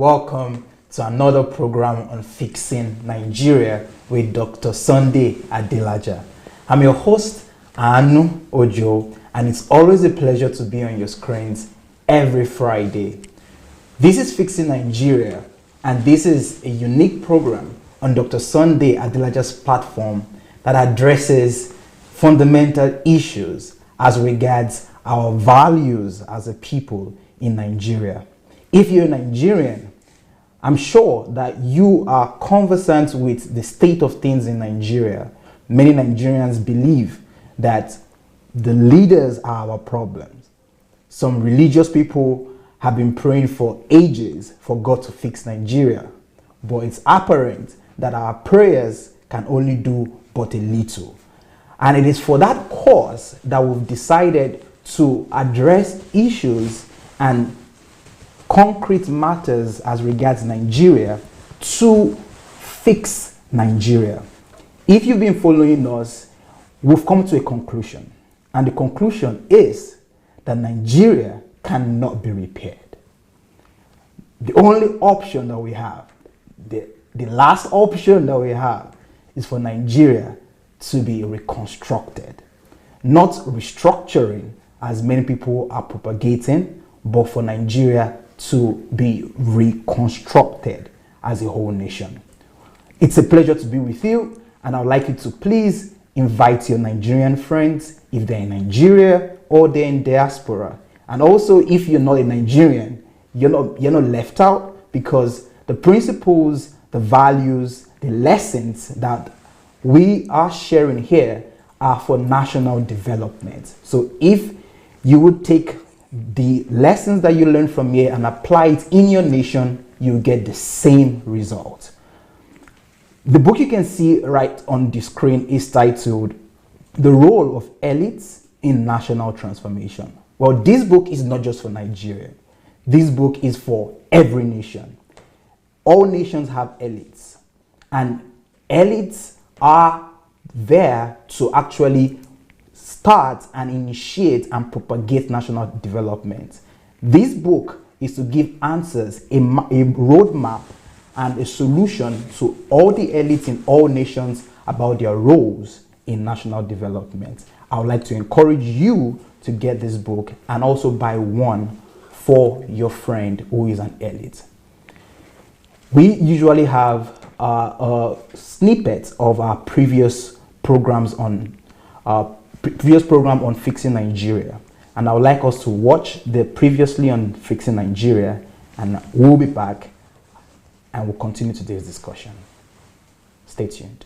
welcome to another program on Fixing Nigeria with Dr. Sunday Adelaja. I'm your host, Anu Ojo, and it's always a pleasure to be on your screens every Friday. This is Fixing Nigeria, and this is a unique program on Dr. Sunday Adelaja's platform that addresses fundamental issues as regards our values as a people in Nigeria. If you're a Nigerian, I'm sure that you are conversant with the state of things in Nigeria. Many Nigerians believe that the leaders are our problems. Some religious people have been praying for ages for God to fix Nigeria, but it's apparent that our prayers can only do but a little. And it is for that cause that we've decided to address issues and concrete matters as regards Nigeria to fix Nigeria. If you've been following us, we've come to a conclusion. And the conclusion is that Nigeria cannot be repaired. The only option that we have, the last option that we have, is for Nigeria to be reconstructed. Not restructuring, as many people are propagating, but for Nigeria to be reconstructed as a whole nation. It's a pleasure to be with you, and I would like you to please invite your Nigerian friends if they're in Nigeria or they're in diaspora. And also, if you're not a Nigerian, you're not left out, because the principles, the values, the lessons that we are sharing here are for national development. So if you would take the lessons that you learn from here and apply it in your nation, you get the same result. The book you can see right on the screen is titled The Role of Elites in National Transformation. Well, this book is not just for Nigeria. This book is for every nation. All nations have elites, and elites are there to actually start and initiate and propagate national development. This book is to give answers, a roadmap and a solution to all the elites in all nations about their roles in national development. I would like to encourage you to get this book and also buy one for your friend who is an elite. We usually have snippets of our previous programs on Fixing Nigeria, and I would like us to watch the previously on Fixing Nigeria, and we'll be back and we'll continue today's discussion. Stay tuned.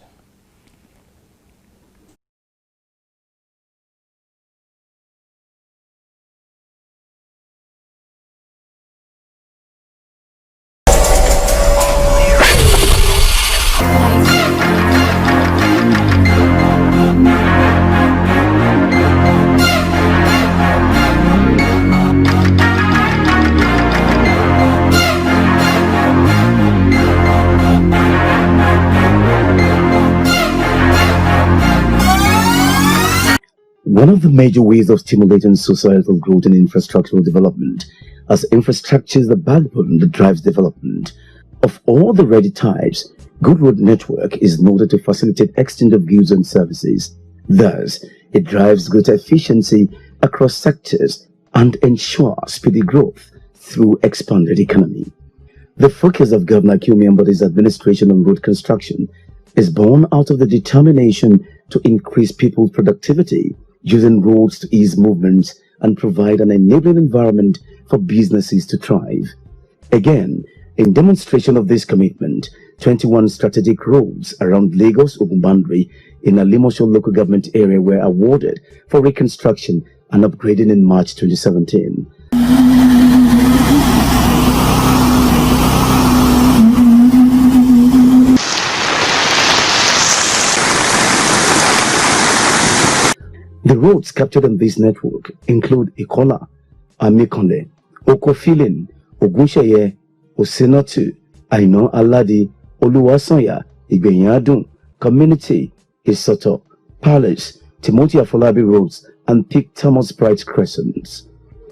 One of the major ways of stimulating societal growth and infrastructural development, as infrastructure is the backbone that drives development. Of all the ready types, good road network is noted to facilitate exchange of goods and services. Thus, it drives greater efficiency across sectors and ensures speedy growth through expanded economy. The focus of Governor Kumi Mbodi's administration on road construction is born out of the determination to increase people's productivity, using roads to ease movements and provide an enabling environment for businesses to thrive. Again, in demonstration of this commitment, 21 strategic roads around Lagos-Ogun boundary in Alimosho local government area were awarded for reconstruction and upgrading in March 2017. The roads captured on this network include Ikola, Amikonle, Okofilin, Ogunsheye, Osenotu, Aino Aladi, Oluwasanya, Igbenyadun, Community, Isoto, Palace, Timothy Afolabi Roads, and Peak Thomas Bright Crescents.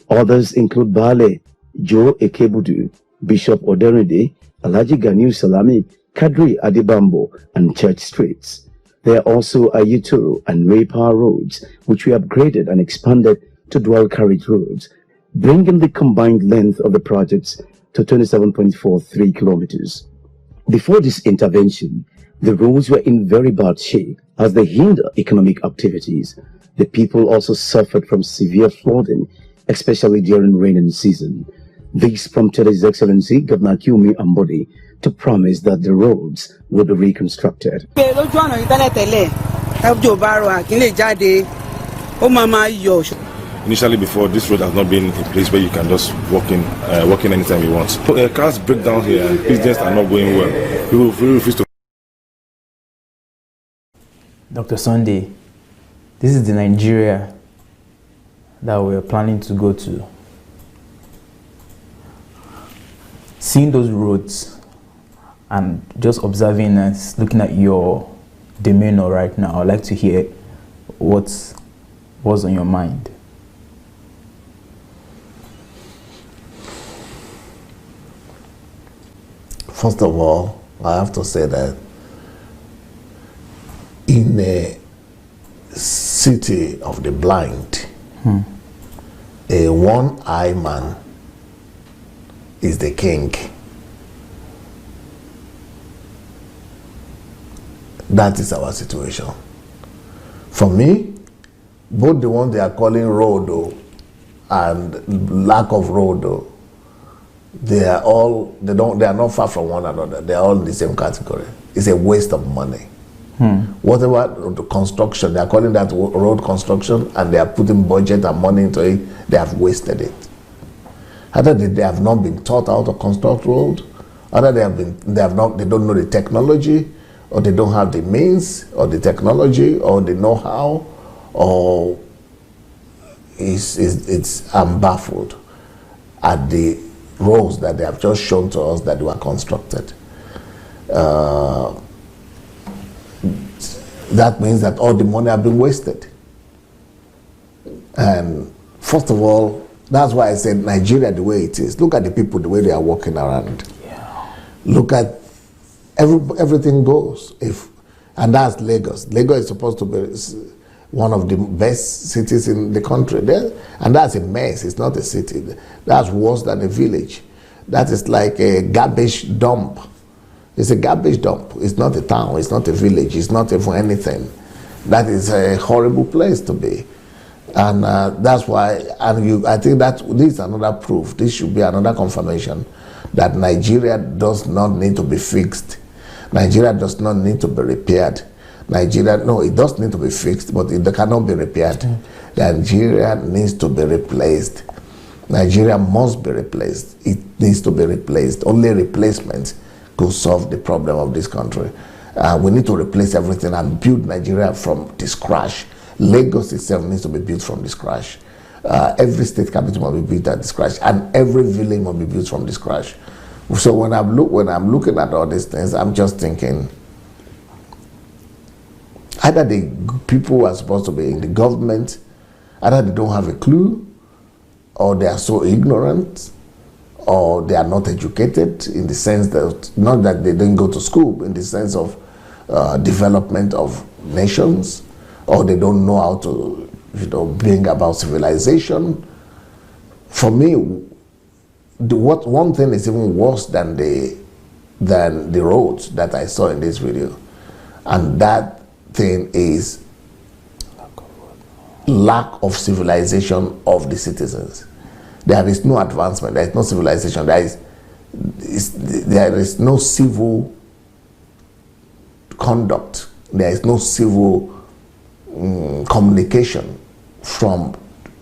Others include Bale, Joe Ekebudu, Bishop Oderide, Alhaji Ganiu Salami, Kadri Adibambo, and Church Streets. There are also Ayuturu and Raypower roads, which we upgraded and expanded to dual carriage roads, bringing the combined length of the projects to 27.43 kilometers. Before this intervention, the roads were in very bad shape as they hinder economic activities. The people also suffered from severe flooding, especially during rainy season. This prompted His Excellency Governor Kiumi Ambodi to promise that the roads would be reconstructed. Initially, before, this road has not been a place where you can just walk in anytime you want. Cars break down here and business are not going well. People refuse to. Dr. Sunday, this is the Nigeria that we're planning to go to. Seeing those roads and just observing us, looking at your demeanor right now, I'd like to hear what's on your mind. First of all, I have to say that in a city of the blind, a one-eyed man is the king. That is our situation. For me, both the one they are calling road and lack of road, they are not far from one another. They are all in the same category. It's a waste of money. Whatever the construction, they are calling that road construction, and they are putting budget and money into it, they have wasted it. Either they have not been taught how to construct road, either they don't know the technology, or they don't have the means, or the technology, or the know-how, or I'm baffled at the roads that they have just shown to us that were constructed. That means that all the money have been wasted. And first of all, that's why I said Nigeria the way it is. Look at the people, the way they are walking around. Yeah. Look at everything goes. And that's Lagos. Lagos is supposed to be one of the best cities in the country. And that's a mess. It's not a city. That's worse than a village. That is like a garbage dump. It's a garbage dump. It's not a town. It's not a village. It's not even anything. That is a horrible place to be. And that's why, I think that this is another proof. This should be another confirmation that Nigeria does not need to be fixed. Nigeria does not need to be repaired. It does need to be fixed, but it cannot be repaired. Nigeria needs to be replaced. Nigeria must be replaced. It needs to be replaced. Only replacement could solve the problem of this country. We need to replace everything and build Nigeria from the scratch. Lagos itself needs to be built from the scratch. Every state capital must be built at the scratch, and every village must be built from the scratch. So when I'm looking at all these things, I'm just thinking, either the people who are supposed to be in the government, either they don't have a clue, or they are so ignorant, or they are not educated in the sense that, not that they didn't go to school, but in the sense of development of nations, or they don't know how to, bring about civilization. For me, one thing is even worse than the roads that I saw in this video, and that thing is lack of civilization of the citizens. There is no advancement. There is no civilization. There is no civil conduct. There is no civil communication from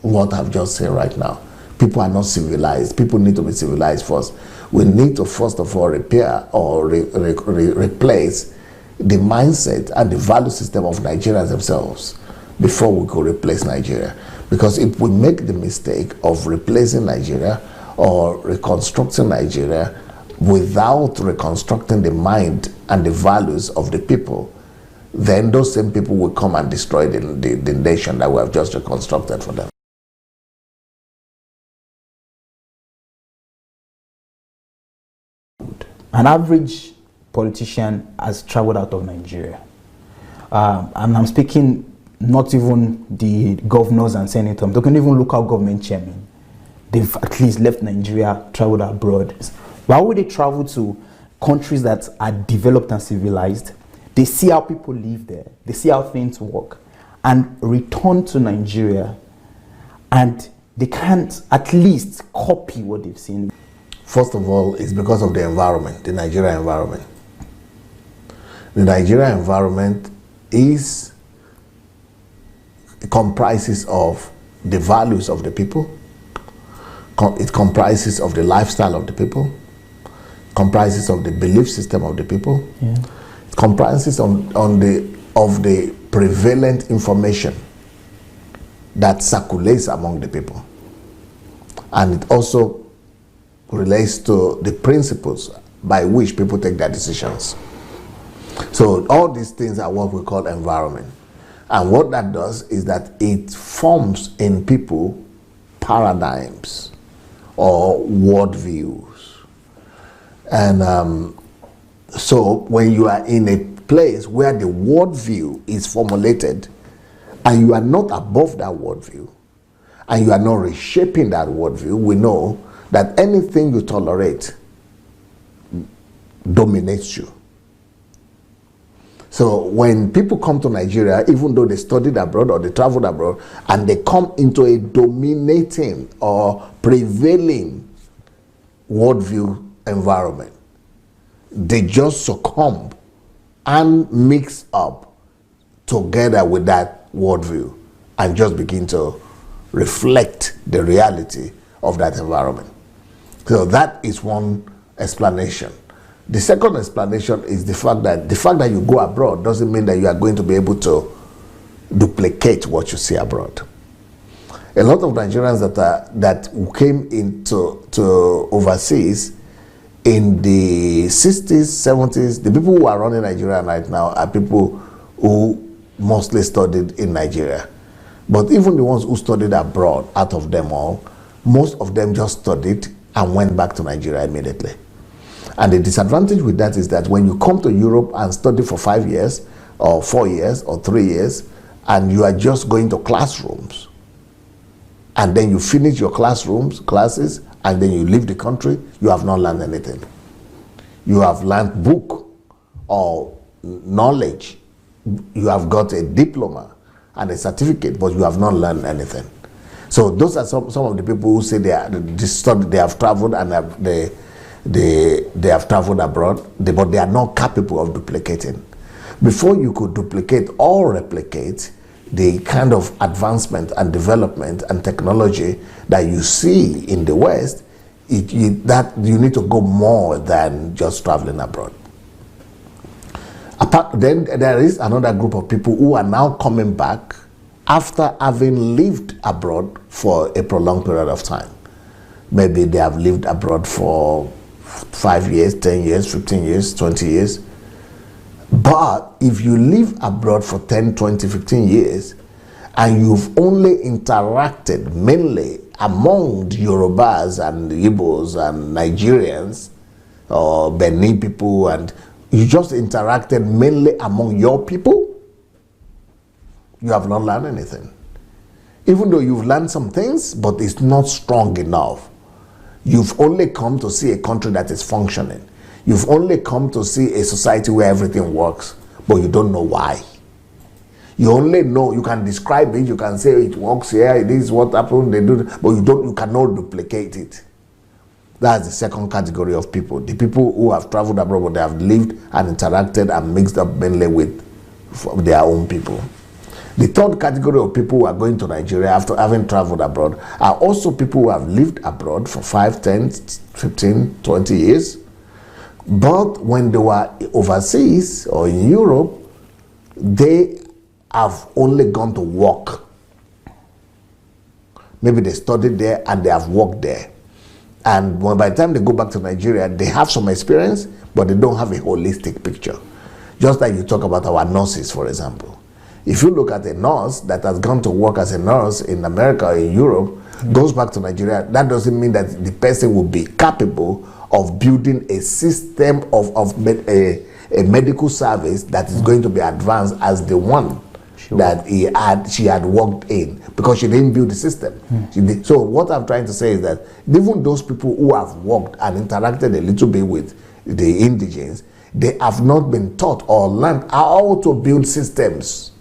what I've just said right now. People are not civilized. People need to be civilized first. We need to first of all repair or replace the mindset and the value system of Nigerians themselves before we could replace Nigeria. Because if we make the mistake of replacing Nigeria or reconstructing Nigeria without reconstructing the mind and the values of the people, then those same people will come and destroy the nation that we have just reconstructed for them. An average politician has traveled out of Nigeria. And I'm speaking not even the governors and senators, they can even local government chairmen. They've at least left Nigeria, traveled abroad. Why would they travel to countries that are developed and civilized? They see how people live there, they see how things work, and return to Nigeria, and they can't at least copy what they've seen. First of all, it's because of the environment, the Nigerian environment. The Nigerian environment comprises of the values of the people. It comprises of the lifestyle of the people. It comprises of the belief system of the people. Yeah. It comprises of the prevalent information that circulates among the people. And it also relates to the principles by which people take their decisions. So all these things are what we call environment. And what that does is that it forms in people paradigms or worldviews. And so when you are in a place where the worldview is formulated and you are not above that worldview and you are not reshaping that worldview, we know that anything you tolerate dominates you. So when people come to Nigeria, even though they studied abroad or they traveled abroad, and they come into a dominating or prevailing worldview environment, they just succumb and mix up together with that worldview and just begin to reflect the reality of that environment. So that is one explanation. The second explanation is the fact that you go abroad doesn't mean that you are going to be able to duplicate what you see abroad. A lot of Nigerians that came into overseas in the 60s, 70s, the people who are running Nigeria right now are people who mostly studied in Nigeria. But even the ones who studied abroad, out of them all, most of them just studied and went back to Nigeria immediately. And the disadvantage with that is that when you come to Europe and study for 5 years or 4 years or 3 years, and you are just going to classrooms, and then you finish your classes, and then you leave the country, you have not learned anything. You have learned book or knowledge. You have got a diploma and a certificate, but you have not learned anything. So those are some of the people who say they have traveled and they have traveled abroad, but they are not capable of duplicating. Before you could duplicate or replicate the kind of advancement and development and technology that you see in the West, that you need to go more than just traveling abroad. Then there is another group of people who are now coming back after having lived abroad for a prolonged period of time. Maybe they have lived abroad for 5 years, 10 years, 15 years, 20 years. But if you live abroad for 10, 20, 15 years, and you've only interacted mainly among the Yorubas and the Igbos and Nigerians, or Benin people, and you just interacted mainly among your people, you have not learned anything. Even though you've learned some things, but it's not strong enough. You've only come to see a country that is functioning. You've only come to see a society where everything works, but you don't know why. You only know, you can describe it, you can say it works here, this is what happened, they do, but you cannot duplicate it. That's the second category of people. The people who have traveled abroad, but they have lived and interacted and mixed up mainly with their own people. The third category of people who are going to Nigeria after having traveled abroad are also people who have lived abroad for 5, 10, 15, 20 years. But when they were overseas or in Europe, they have only gone to work. Maybe they studied there and they have worked there. And by the time they go back to Nigeria, they have some experience, but they don't have a holistic picture. Just like you talk about our nurses, for example. If you look at a nurse that has gone to work as a nurse in America or in Europe, goes back to Nigeria, that doesn't mean that the person will be capable of building a system of a medical service that is going to be advanced as the one that she had worked in, because she didn't build the system. So what I'm trying to say is that even those people who have worked and interacted a little bit with the indigenes, they have not been taught or learned how to build systems.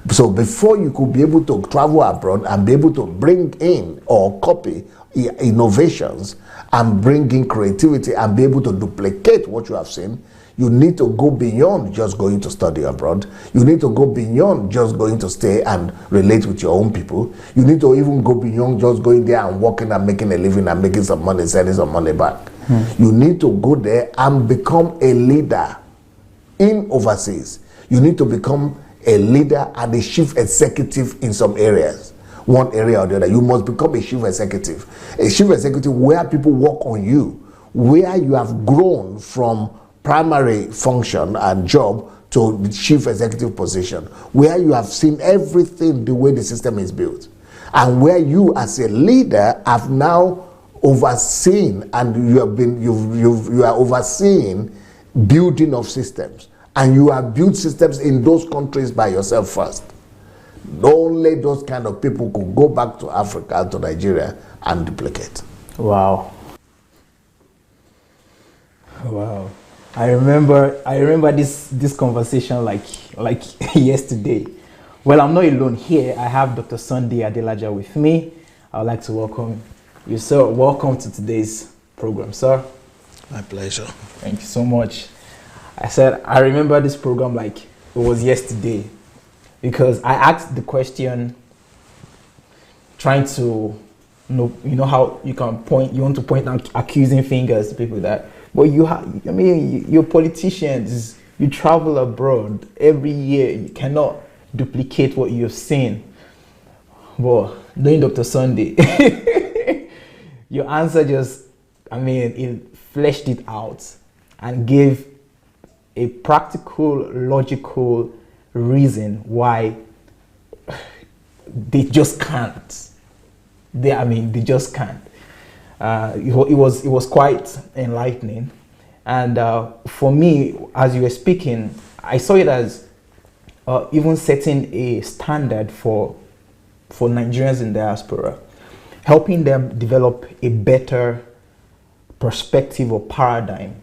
So before you could be able to travel abroad and be able to bring in or copy innovations and bring in creativity and be able to duplicate what you have seen, you need to go beyond just going to study abroad. You need to go beyond just going to stay and relate with your own people. You need to even go beyond just going there and working and making a living and making some money, sending some money back. You need to go there and become a leader in overseas. You need to become a leader and a chief executive in some areas. One area or the other. You must become a chief executive. A chief executive where people work on you, where you have grown from primary function and job to the chief executive position, where you have seen everything the way the system is built, and where you as a leader have now overseen, and you are overseeing building of systems, and you have built systems in those countries by yourself first. Only those kind of people could go back to Africa, to Nigeria, and duplicate. Wow. I remember this conversation like yesterday. Well, I'm not alone here. I have Dr. Sunday Adelaja with me. I would like to welcome you, sir. Welcome to today's program, sir. My pleasure. Thank you so much. I remember this program like it was yesterday, because I asked the question trying to, you know how you want to point out accusing fingers to people that, but you're politicians, you travel abroad every year, you cannot duplicate what you've seen. But knowing Dr. Sunday, your answer just, it fleshed it out and gave a practical, logical reason why they just can't. They just can't. It was quite enlightening, and for me, as you were speaking, I saw it as even setting a standard for Nigerians in diaspora, helping them develop a better perspective or paradigm.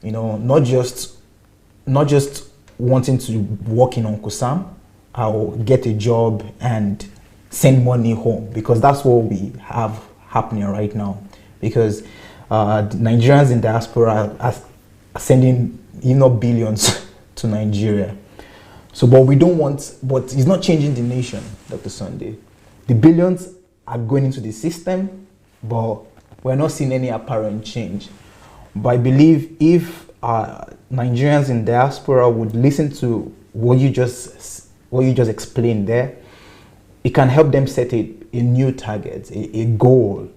Not just wanting to work in Uncle Sam or get a job and send money home, because that's what we have happening right now. Because Nigerians in diaspora are sending billions to Nigeria. So, but it's not changing the nation, Dr. Sunday. The billions are going into the system, but we're not seeing any apparent change. But I believe if Nigerians in diaspora would listen to what you just explained there, it can help them set a new target, a goal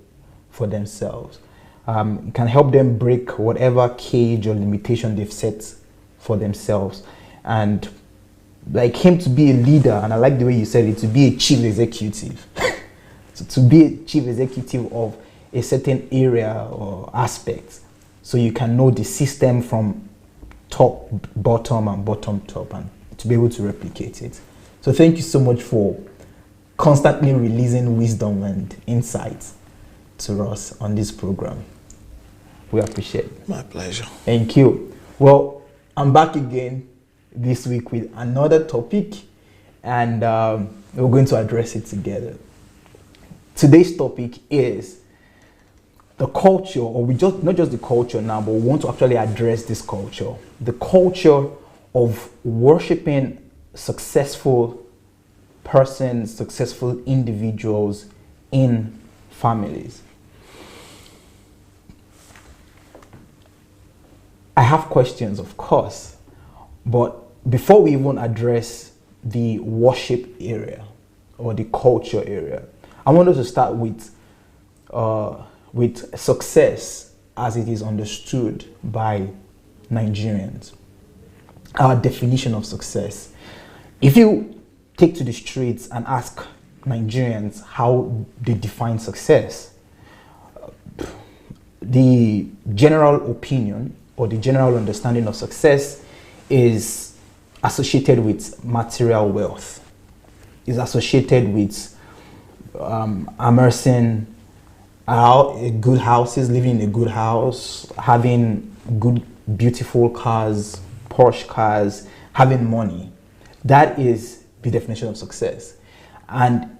for themselves. It can help them break whatever cage or limitation they've set for themselves. And like him to be a leader, and I like the way you said it, to be a chief executive. to be a chief executive of a certain area or aspect, so you can know the system from top, bottom, and bottom top, and to be able to replicate it. So thank you so much for constantly releasing wisdom and insights to us on this program. We appreciate it. My pleasure. Thank you. Well, I'm back again this week with another topic, and we're going to address it together. Today's topic is the culture, or not just the culture now, but we want to actually address this culture. The culture of worshiping successful persons, successful individuals in families. I have questions, of course, but before we even address the worship area or the culture area, I want us to start with success as it is understood by Nigerians. Our definition of success. If you take to the streets and ask Nigerians how they define success. The general opinion or the general understanding of success is associated with material wealth, is associated with amassing good houses, living in a good house, having good, beautiful cars, Porsche cars, having money. That is the definition of success. And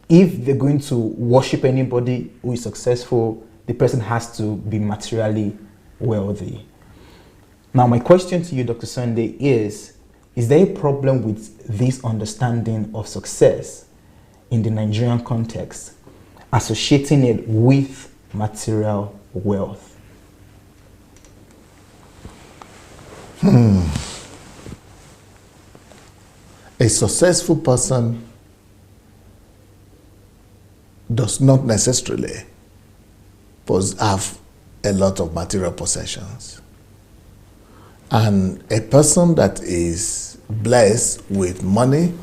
if they're going to worship anybody who is successful, the person has to be materially wealthy. Now, my question to you, Dr. Sunday, is there a problem with this understanding of success in the Nigerian context, associating it with material wealth? A successful person does not necessarily have a lot of material possessions. And a person that is blessed with money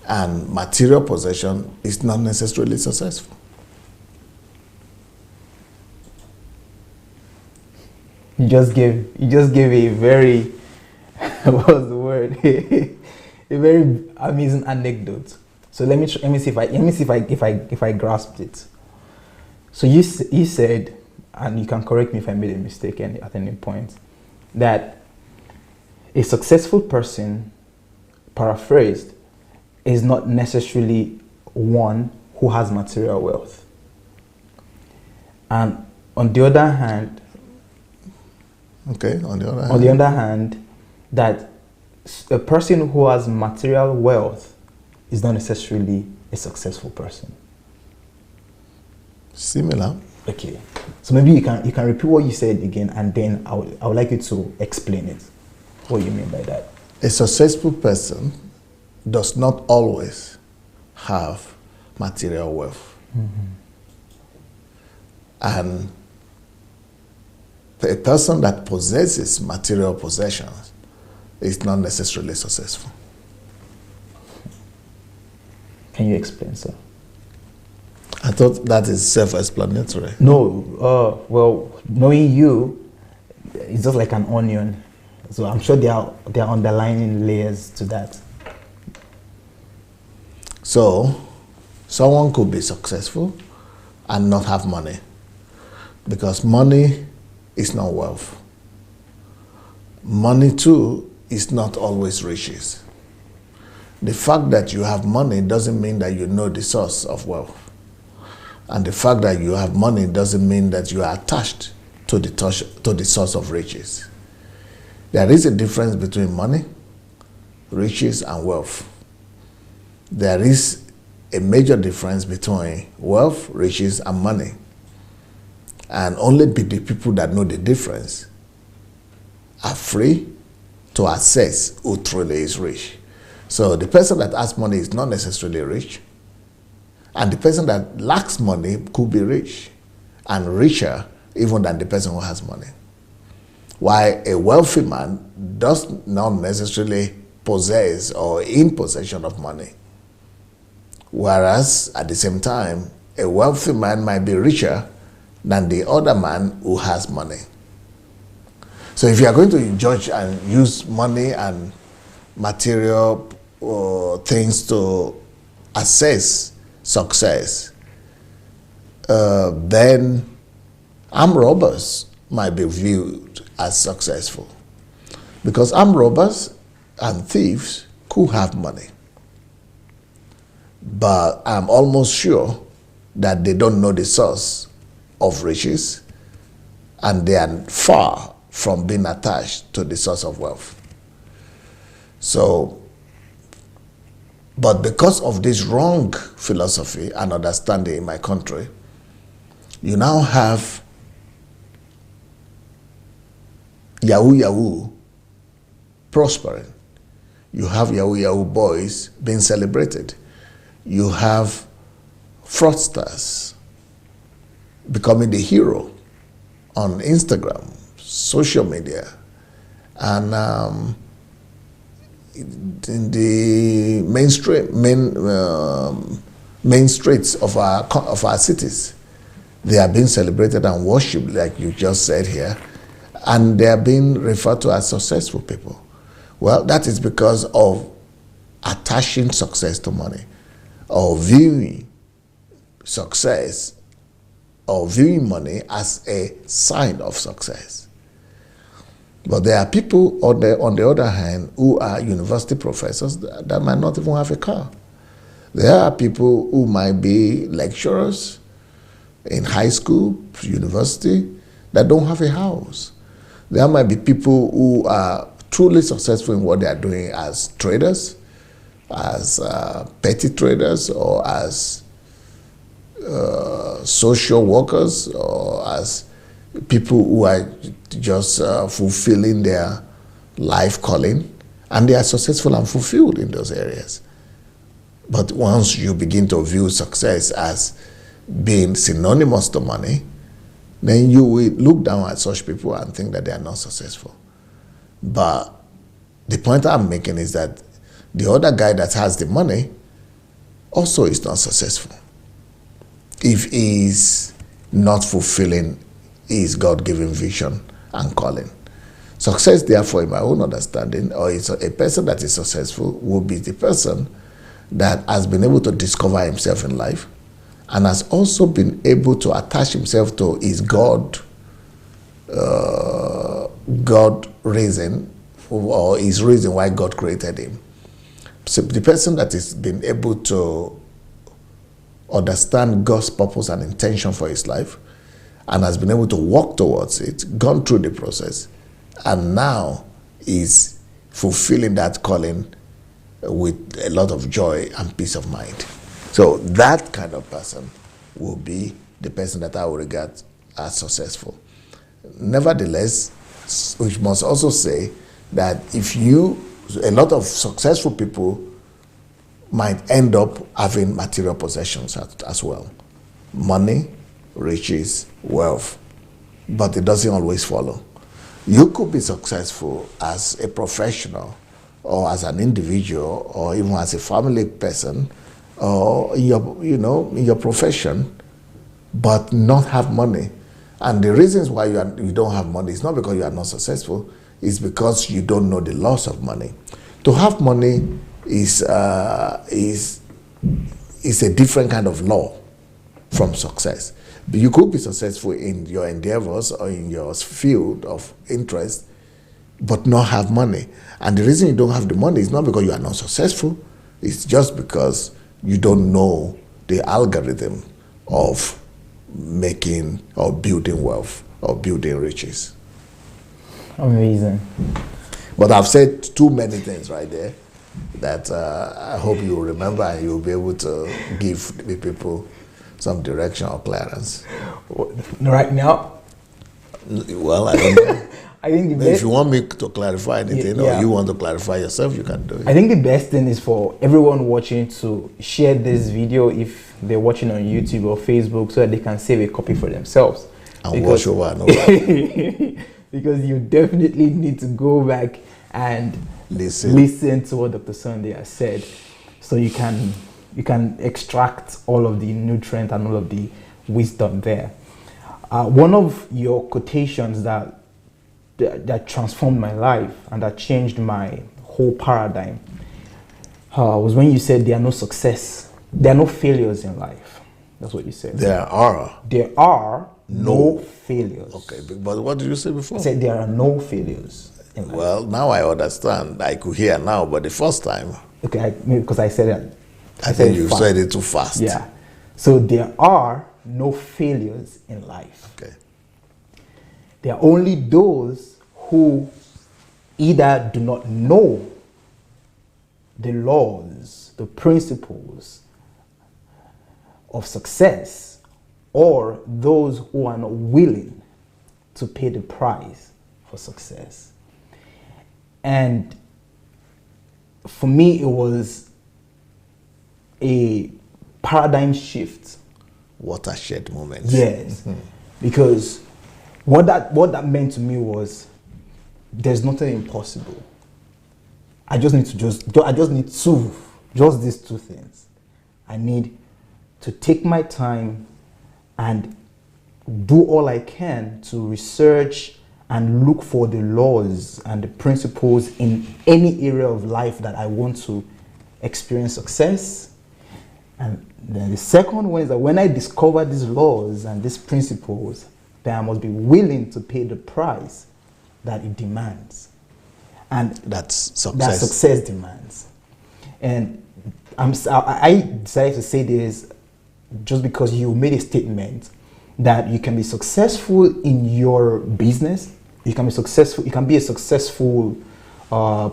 and material possession is not necessarily successful. You just gave a very what was the word? A very amazing anecdote. So let me see if I grasped it. So you said, and you can correct me if I made a mistake at any point, that a successful person, paraphrased, is not necessarily one who has material wealth. And on the other hand, on the other hand, that a person who has material wealth is not necessarily a successful person. Similar. Okay. So maybe you can repeat what you said again, and then I would like you to explain it. What you mean by that? A successful person does not always have material wealth. And a person that possesses material possessions is not necessarily successful. Can you explain, sir? I thought that is self-explanatory. No, well, knowing you, it's just like an onion. So I'm sure there are underlying layers to that. So, someone could be successful and not have money, because money is not wealth. Money too is not always riches. The fact that you have money doesn't mean that you know the source of wealth. And the fact that you have money doesn't mean that you are attached to the source of riches. There is a difference between money, riches, and wealth. There is a major difference between wealth, riches, and money. And only the people that know the difference are free to assess who truly is rich. So the person that has money is not necessarily rich. And the person that lacks money could be rich and richer even than the person who has money. While a wealthy man does not necessarily possess or in possession of money. Whereas at the same time, a wealthy man might be richer than the other man who has money. So if you are going to judge and use money and material things to assess success, then armed robbers might be viewed as successful, because armed robbers and thieves could have money, but I'm almost sure that they don't know the source of riches, and they are far from being attached to the source of wealth. So, but because of this wrong philosophy and understanding in my country, you now have Yahoo prospering. You have Yahoo boys being celebrated. You have fraudsters becoming the hero on Instagram, social media, and in the mainstream main streets of our cities. They are being celebrated and worshipped, like you just said here, and they are being referred to as successful people. Well, that is because of attaching success to money, or viewing success, or viewing money as a sign of success. But there are people, on the other hand, who are university professors that might not even have a car. There are people who might be lecturers in high school, university, that don't have a house. There might be people who are truly successful in what they are doing as traders, as petty traders, or as social workers, or as people who are just fulfilling their life calling, and they are successful and fulfilled in those areas. But once you begin to view success as being synonymous to money, then you will look down at such people and think that they are not successful. But the point I'm making is that the other guy that has the money also is not successful if he is not fulfilling his God-given vision and calling. Success, therefore, in my own understanding, or it's a person that is successful will be the person that has been able to discover himself in life and has also been able to attach himself to his God reason, or his reason why God created him. So the person that has been able to understand God's purpose and intention for his life and has been able to walk towards it, gone through the process, and now is fulfilling that calling with a lot of joy and peace of mind. So that kind of person will be the person that I will regard as successful. Nevertheless, we must also say that a lot of successful people might end up having material possessions as well. Money, riches, wealth. But it doesn't always follow. You could be successful as a professional, or as an individual, or even as a family person, or in your profession, but not have money. And the reasons why you don't have money is not because you are not successful, it's because you don't know the loss of money. To have money is a different kind of law from success. But you could be successful in your endeavors or in your field of interest, but not have money. And the reason you don't have the money is not because you are not successful, it's just because you don't know the algorithm of making or building wealth or building riches. Amazing. But I've said too many things right there that I hope you'll remember and you'll be able to give the people some direction or clearance. Right now? Well, I don't know. I think if you want me to clarify anything, yeah, or you want to clarify yourself, you can do it. I think the best thing is for everyone watching to share this video if they're watching on YouTube or Facebook, so that they can save a copy for themselves. And watch over and over. Because you definitely need to go back and listen to what Dr. Sunday has said, so you can extract all of the nutrient and all of the wisdom there. One of your quotations that transformed my life and that changed my whole paradigm was when you said there are no failures in life. That's what you said. There are no failures. Okay, but what did you say before? I said there are no failures in life. Well, now I understand. I could hear now, but the first time. Okay, because I said it. I think you said it too fast. Yeah. So there are no failures in life. Okay. There are only those who either do not know the laws, the principles of success, or those who are not willing to pay the price for success. And for me, it was a paradigm shift. Watershed moment. Yes. Mm-hmm. Because what that meant to me was there's nothing impossible. I just need these two things. I need to take my time and do all I can to research and look for the laws and the principles in any area of life that I want to experience success. And then the second one is that when I discover these laws and these principles, then I must be willing to pay the price that it demands. And That's success. that success demands. And I decided to say this just because you made a statement that you can be successful in your business, you can be a successful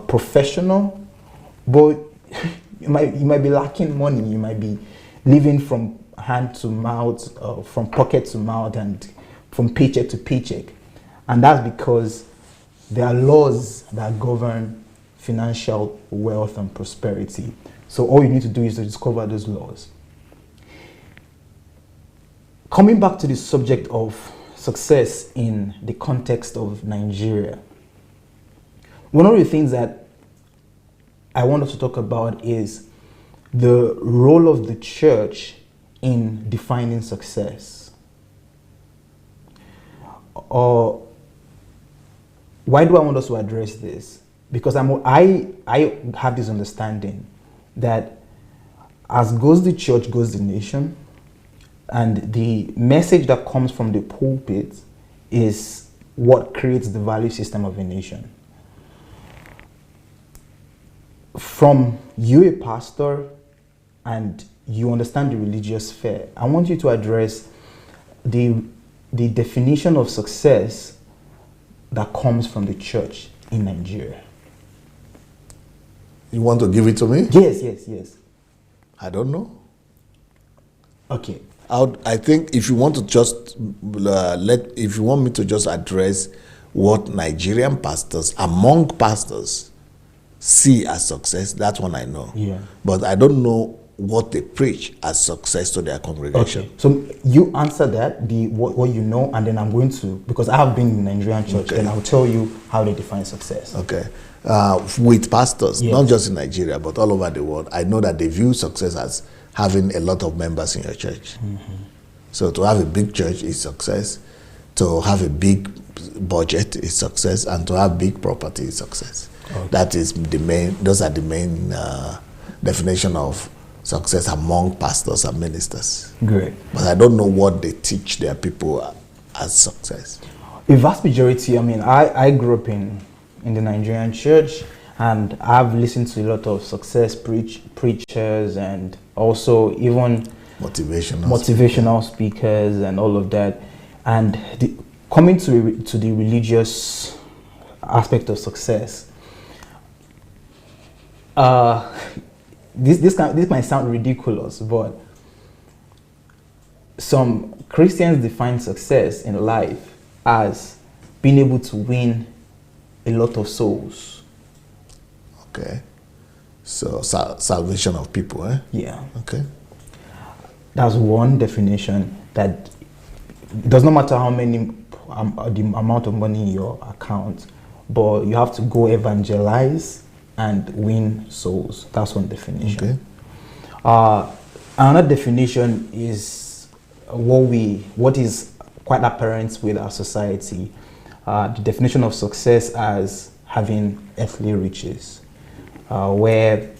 professional, but you might be lacking money, you might be living from hand to mouth, from pocket to mouth, and from paycheck to paycheck. And that's because there are laws that govern financial wealth and prosperity. So all you need to do is to discover those laws. Coming back to the subject of success in the context of Nigeria, one of the things that I want us to talk about is the role of the church in defining success. Why do I want us to address this? Because I have this understanding that as goes the church, goes the nation, and the message that comes from the pulpit is what creates the value system of a nation. From you, a pastor, and you understand the religious sphere, I want you to address the definition of success that comes from the church in Nigeria. You want to give it to me? Yes. I don't know. Okay. I think if you want to just if you want me to just address what Nigerian pastors, among pastors, see as success, that one I know. Yeah. But I don't know what they preach as success to their congregation. Okay. So you answer that, what you know, and then I'm going to, because I have been in Nigerian church, then I'll tell you how they define success. Okay. With pastors, Yes. not just in Nigeria, but all over the world, I know that they view success as having a lot of members in your church. Mm-hmm. So to have a big church is success. To have a big budget is success, and to have big property is success. Okay. That is those are the main definition of success among pastors and ministers. Great. But I don't know what they teach their people as success. A vast majority, I grew up in the Nigerian church, and I've listened to a lot of success preachers, and also even motivational speakers and all of that. And coming to the religious aspect of success, this might sound ridiculous, but some Christians define success in life as being able to win a lot of souls. Okay. So salvation of people, eh? Yeah. Okay. That's one definition, that it does not matter how many the amount of money in your account, but you have to go evangelize and win souls. That's one definition. Okay. Another definition is what is quite apparent with our society. The definition of success as having earthly riches, where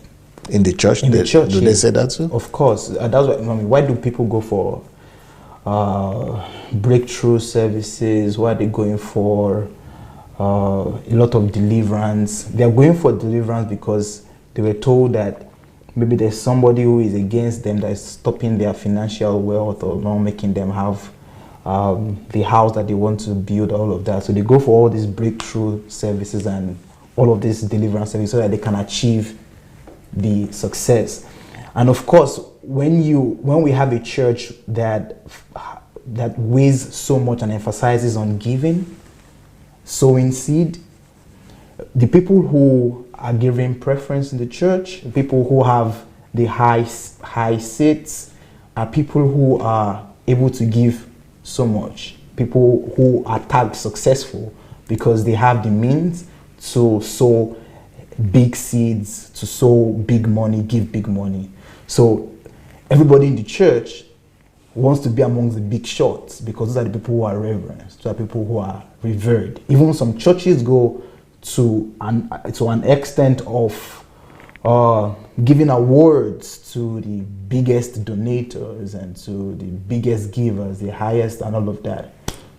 in the church, do they say that too? Of course. That's why do people go for breakthrough services? Why are they going for a lot of deliverance? They are going for deliverance because they were told that maybe there's somebody who is against them, that is stopping their financial wealth or not making them have the house that they want to build, all of that. So they go for all these breakthrough services and all of this deliverance service so that they can achieve the success. And of course, when we have a church that weighs so much and emphasizes on giving, sowing seed, the people who are giving preference in the church, people who have the high seats, are people who are able to give so much, people who are tagged successful because they have the means to sow big seeds, to sow big money, give big money. So everybody in the church wants to be amongst the big shots because those are the people who are reverenced, those are people who are revered. Even some churches go to an extent of giving awards to the biggest donators and to the biggest givers, the highest and all of that.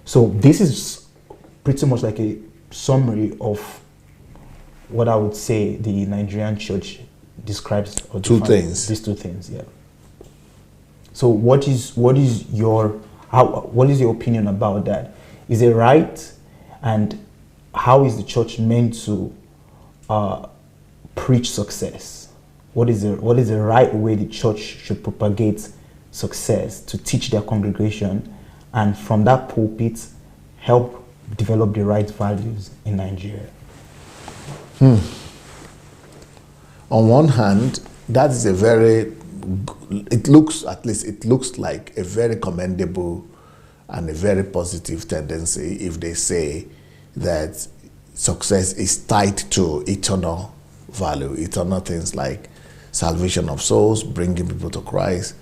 So this is pretty much like a summary of what I would say the Nigerian church describes or defines these two things. Yeah. So what is your opinion about that? Is it right? And how is the church meant to preach success? What is the right way the church should propagate success to teach their congregation, and from that pulpit help develop the right values in Nigeria? On one hand, that is it looks like a very commendable and a very positive tendency if they say that success is tied to eternal value, eternal things like salvation of souls, bringing people to Christ.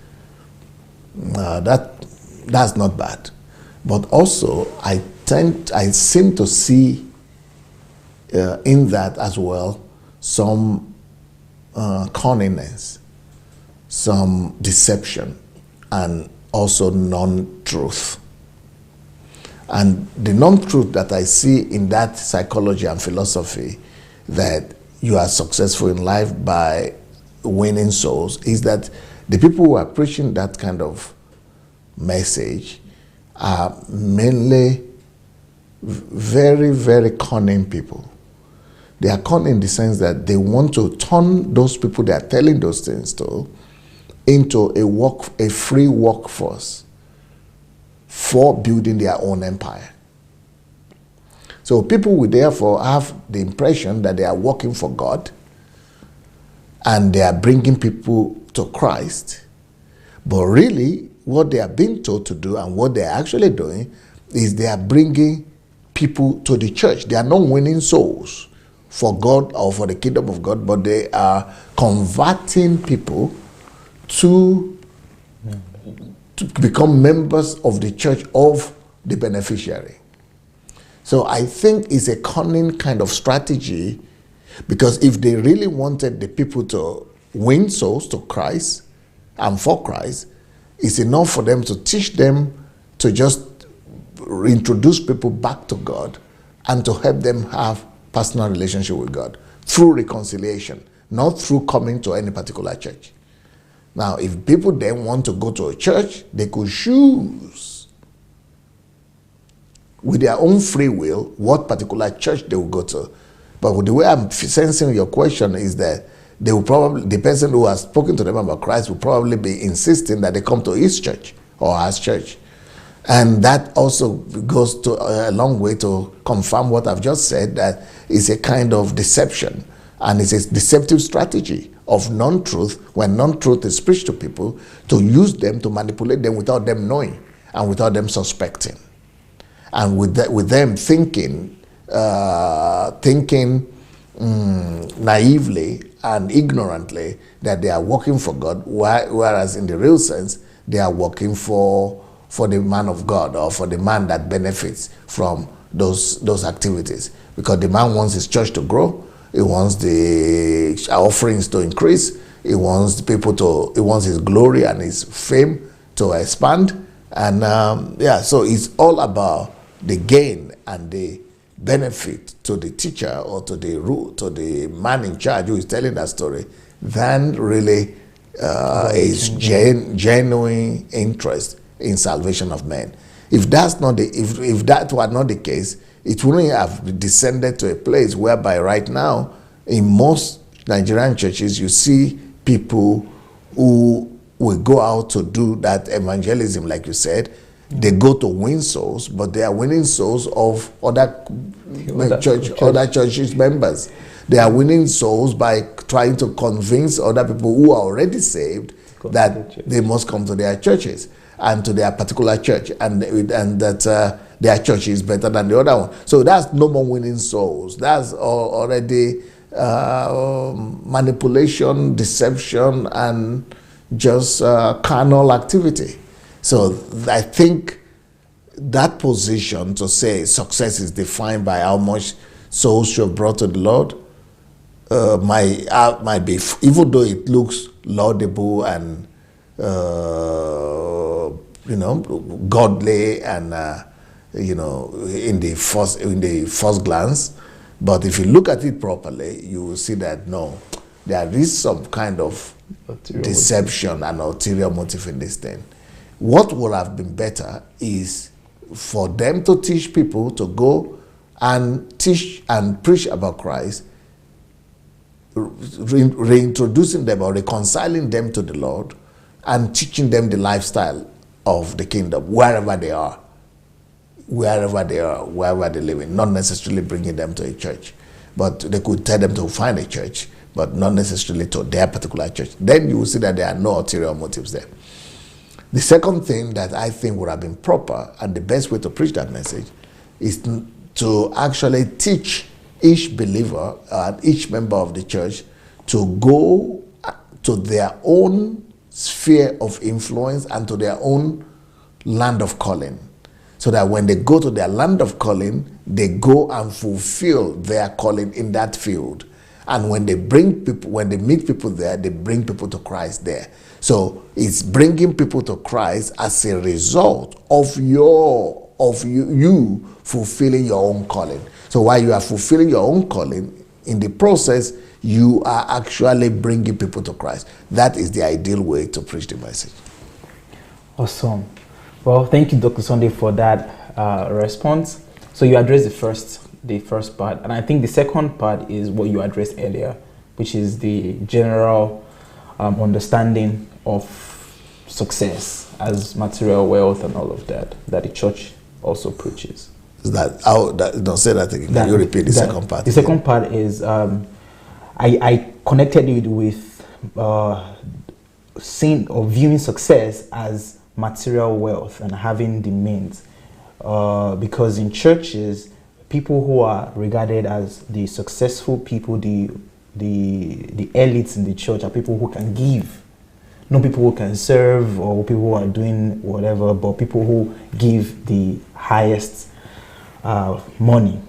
That's not bad. But also, I seem to see in that as well some cunningness, some deception, and also non-truth. And the non-truth that I see in that psychology and philosophy, that you are successful in life by winning souls, is that the people who are preaching that kind of message are mainly very, very cunning people. They are cunning in the sense that they want to turn those people they are telling those things to into a free workforce for building their own empire. So people will therefore have the impression that they are working for God and they are bringing people to Christ. But really, what they are being told to do and what they are actually doing is they are bringing people to the church. They are not winning souls for God or for the kingdom of God, but they are converting people to become members of the church of the beneficiary. So I think it's a cunning kind of strategy, because if they really wanted the people to win souls to Christ and for Christ, it's enough for them to teach them to just introduce people back to God and to help them have personal relationship with God through reconciliation, not through coming to any particular church. Now, if people then want to go to a church, they could choose with their own free will what particular church they will go to. But the way I'm sensing your question is that they will probably, the person who has spoken to them about Christ will probably be insisting that they come to his church or our church. And that also goes to a long way to confirm what I've just said, that it's a kind of deception, and it's a deceptive strategy of non-truth, when non-truth is preached to people, to use them to manipulate them without them knowing and without them suspecting, and with them thinking naively and ignorantly that they are working for God, whereas in the real sense they are working for the man of God, or for the man that benefits from those activities, because the man wants his church to grow. He wants the offerings to increase. He wants he wants his glory and his fame to expand. And so it's all about the gain and the benefit to the teacher or to the man in charge who is telling that story, than really is genuine interest in salvation of men. If that were not the case, it wouldn't have descended to a place whereby right now in most Nigerian churches you see people who will go out to do that evangelism, like you said. They go to win souls, but they are winning souls of other churches members. They are winning souls by trying to convince other people who are already saved that they must come to their churches and to their particular church, and that their church is better than the other one. So that's no more winning souls. That's already manipulation, deception, and just carnal activity. So I think that position to say success is defined by how much souls you have brought to the Lord might be, even though it looks laudable and godly and in the first glance, but if you look at it properly, you will see that no, there is some kind of deception and ulterior motive in this thing. What would have been better is for them to teach people to go and teach and preach about Christ, reintroducing them or reconciling them to the Lord and teaching them the lifestyle of the kingdom wherever they are, wherever they live in, not necessarily bringing them to a church, but they could tell them to find a church, but not necessarily to their particular church. Then you will see that there are no ulterior motives there. The second thing that I think would have been proper and the best way to preach that message is to actually teach each believer and each member of the church to go to their own sphere of influence and to their own land of calling, so that when they go to their land of calling, they go and fulfill their calling in that field. And when they meet people there, they bring people to Christ there. So it's bringing people to Christ as a result of you fulfilling your own calling. So while you are fulfilling your own calling, in the process, you are actually bringing people to Christ. That is the ideal way to preach the message. Awesome. Well, thank you, Dr. Sunday, for that response. So you addressed the first part, and I think the second part is what you addressed earlier, which is the general understanding of success as material wealth and all of that the church also preaches. Don't say that again. Can you repeat the second part? The second part is I connected it with seeing or viewing success as material wealth and having the means, because in churches, people who are regarded as the successful people, the elites in the church, are people who can give, not people who can serve or people who are doing whatever, but people who give the highest money.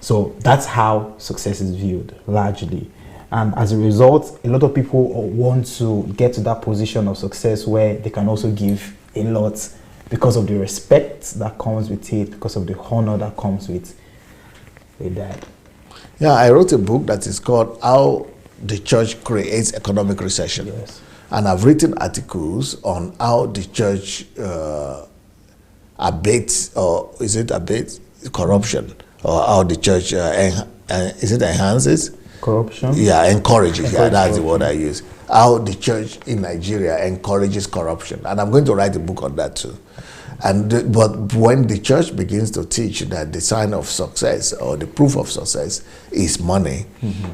So that's how success is viewed largely. And as a result, a lot of people want to get to that position of success where they can also give a lot because of the respect that comes with it, because of the honor that comes with that. Yeah, I wrote a book that is called How the Church Creates Economic Recession. Yes. And I've written articles on how the church abates, or is it abates corruption, or how the church enhances? Corruption? Yeah, encourages. Yeah, that's the word I use. How the church in Nigeria encourages corruption. And I'm going to write a book on that too. But when the church begins to teach that the sign of success or the proof of success is money,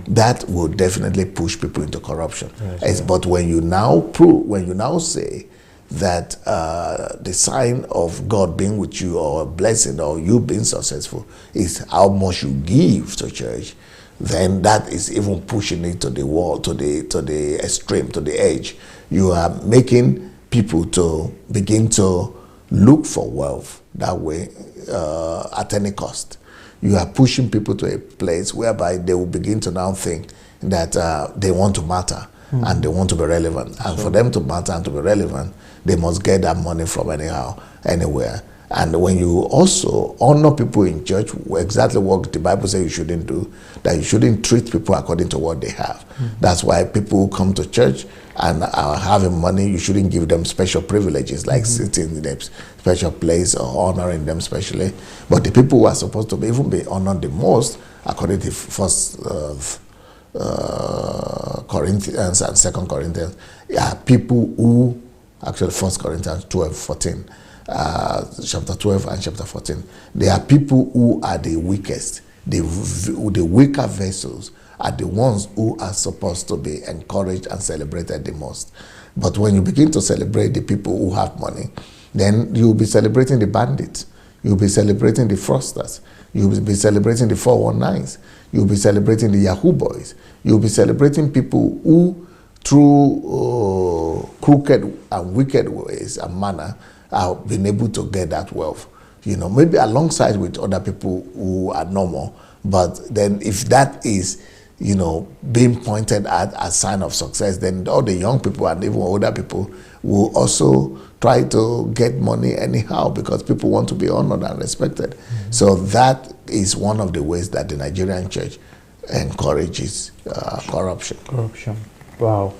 that will definitely push people into corruption. Yes, but when you now say that the sign of God being with you or a blessing or you being successful is how much you give to church, then that is even pushing it to the wall, to the extreme, to the edge. You are making people to begin to look for wealth that way at any cost. You are pushing people to a place whereby they will begin to now think that they want to matter and they want to be relevant. And for them to matter and to be relevant, they must get that money from anywhere. And when you also honor people in church, exactly what the Bible says you shouldn't do, that you shouldn't treat people according to what they have. That's why people who come to church and are having money, you shouldn't give them special privileges like sitting in a special place or honoring them specially. But the people who are supposed to be honored the most, according to First Corinthians and 2 Corinthians, are people who, actually 1 Corinthians 12:14, chapter 12 and chapter 14. They are people who are the weakest. The weaker vessels are the ones who are supposed to be encouraged and celebrated the most. But when you begin to celebrate the people who have money, then you'll be celebrating the bandits. You'll be celebrating the fraudsters. You'll be celebrating the 419s. You'll be celebrating the Yahoo boys. You'll be celebrating people who, through crooked and wicked ways and manner have been able to get that wealth. You know, maybe alongside with other people who are normal, but then if that is, you know, being pointed at as sign of success, then all the young people and even older people will also try to get money anyhow because people want to be honored and respected. Mm-hmm. So that is one of the ways that the Nigerian church encourages corruption. Corruption. Wow.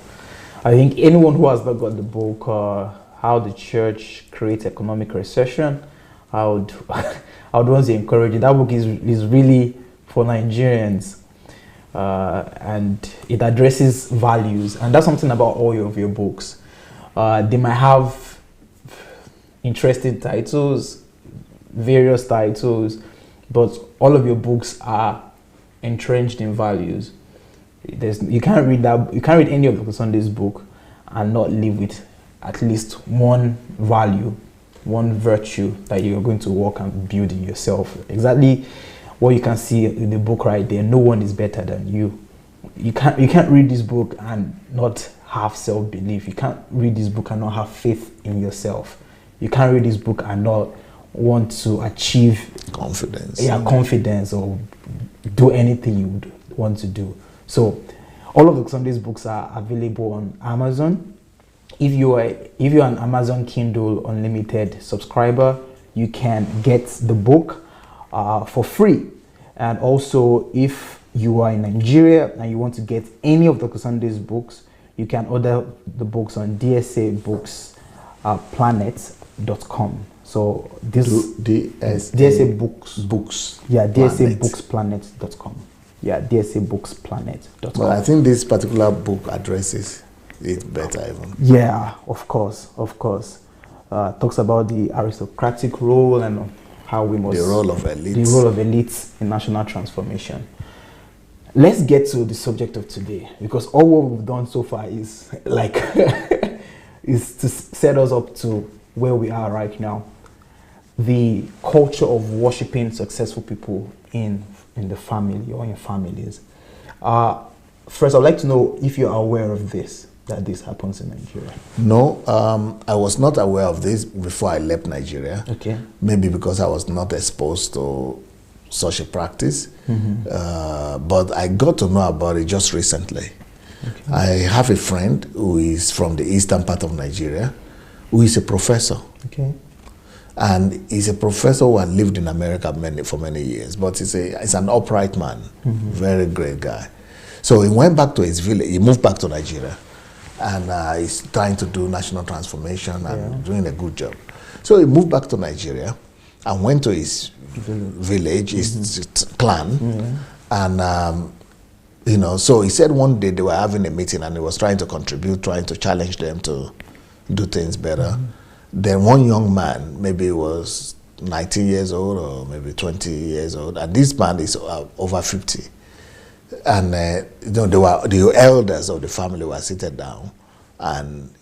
I think anyone who has not got the book, How the Church Creates Economic Recession, I would want to encourage it. That book is really for Nigerians. And it addresses values, and that's something about all of your books. They might have interesting titles, various titles, but all of your books are entrenched in values. You can't read any of Dr. Sunday's book and not live with at least one value, one virtue that you're going to work and build in yourself. Exactly what you can see in the book right there. No one is better than you. You can't read this book and not have self-belief. You can't read this book and not have faith in yourself. You can't read this book and not want to achieve confidence. Yeah, confidence or do anything you would want to do. So all of the Sunday's books are available on Amazon. If you're an Amazon Kindle Unlimited subscriber, you can get the book for free. And also, if you are in Nigeria and you want to get any of Dr. Sunday's books, you can order the books on DSABooksPlanet.com. So this DSA Books. Yeah, DSABooksPlanet.com. Yeah, DSABooksPlanet.com. Well, I think this particular book addresses it better even. Yeah, of course. Talks about the aristocratic role and how we must... The role of elites. The role of elites in national transformation. Let's get to the subject of today, because all what we've done so far is like is to set us up to where we are right now. The culture of worshiping successful people in the family or in families. First, I'd like to know if you're aware of this, that this happens in Nigeria. No, I was not aware of this before I left Nigeria. Okay. Maybe because I was not exposed to such a practice. Mm-hmm. But I got to know about it just recently. Okay. I have a friend who is from the eastern part of Nigeria, who is a professor. Okay. And he's a professor who had lived in America for many years, but he's an upright man, mm-hmm. Very great guy. So he went back to his village, he moved back to Nigeria, and he's trying to do national transformation and doing a good job. So he moved back to Nigeria and went to his village, his clan, and so he said one day they were having a meeting and he was trying to contribute, trying to challenge them to do things better. Then one young man, maybe he was 19 years old or maybe 20 years old, and this man is over 50. And the elders of the family were seated down, and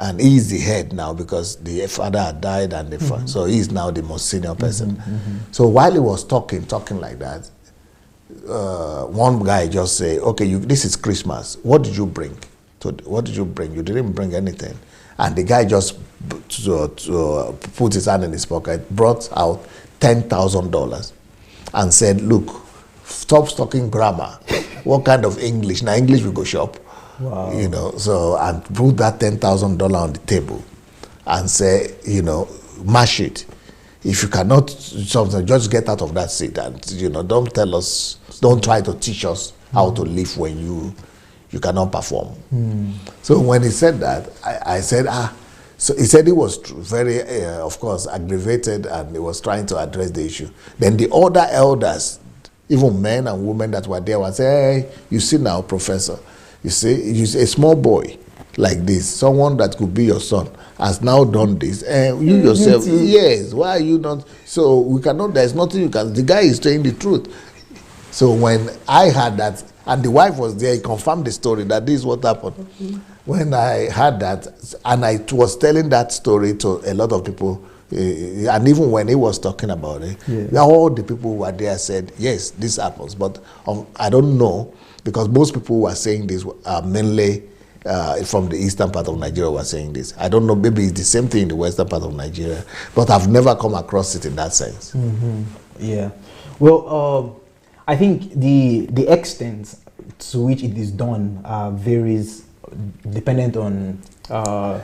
and he's the head now because the father had died, and so he's now the most senior person. So while he was talking like that, one guy just say, "Okay, this is Christmas. What did you bring? What did you bring? You didn't bring anything." And the guy just put his hand in his pocket, brought out $10,000, and said, "Look, stop talking grammar. What kind of English? Now English we go shop." Wow. And put that $10,000 on the table and say, mash it. If you cannot something, just get out of that seat and don't try to teach us how to live when you cannot perform. So when he said that, I said, so he said he was very, of course, aggravated, and he was trying to address the issue. Then the other elders, even men and women that were there, would say, "Hey, you see now, Professor, you see, a small boy like this, someone that could be your son, has now done this. And you yourself, yes, why are you not?" So we cannot, there's nothing you can, the guy is saying the truth. So when I heard that, and the wife was there, he confirmed the story that this is what happened. When I heard that, and I was telling that story to a lot of people, and even when he was talking about it, all the people who were there said, yes, this happens. But I don't know, because most people who are saying this are mainly from the eastern part of Nigeria were saying this. I don't know, maybe it's the same thing in the western part of Nigeria, but I've never come across it in that sense. Yeah. Well, I think the extent to which it is done varies dependent on...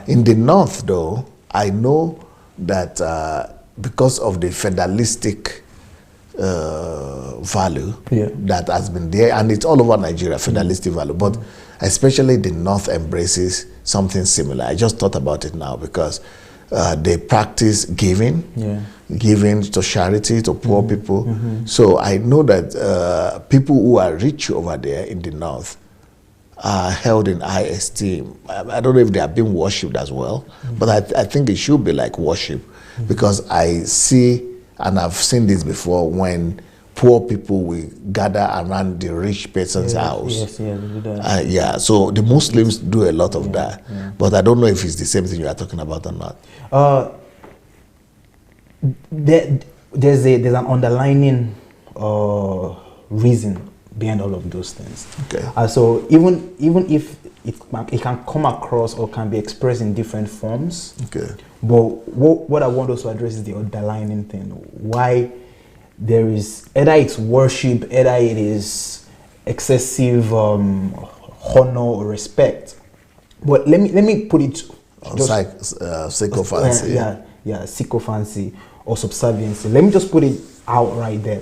In the north, though, I know that because of the federalistic value that has been there, and it's all over Nigeria, federalistic value, but especially the north embraces something similar. I just thought about it now because they practice giving to charity, to poor people. So I know that people who are rich over there in the north are held in high esteem. I don't know if they are being worshipped as well, but I think it should be like worship, because I see, and I've seen this before, when poor people will gather around the rich person's house. Yeah, so the Muslims do a lot of that, but I don't know if it's the same thing you are talking about or not. There's an underlining reason behind all of those things. Okay. So even if it can come across or can be expressed in different forms. Okay. But what I want us to address is the underlining thing. Why there is, either it's worship, either it is excessive honor or respect. But let me put it sycophancy. Sycophancy or subserviency. Let me just put it out right there,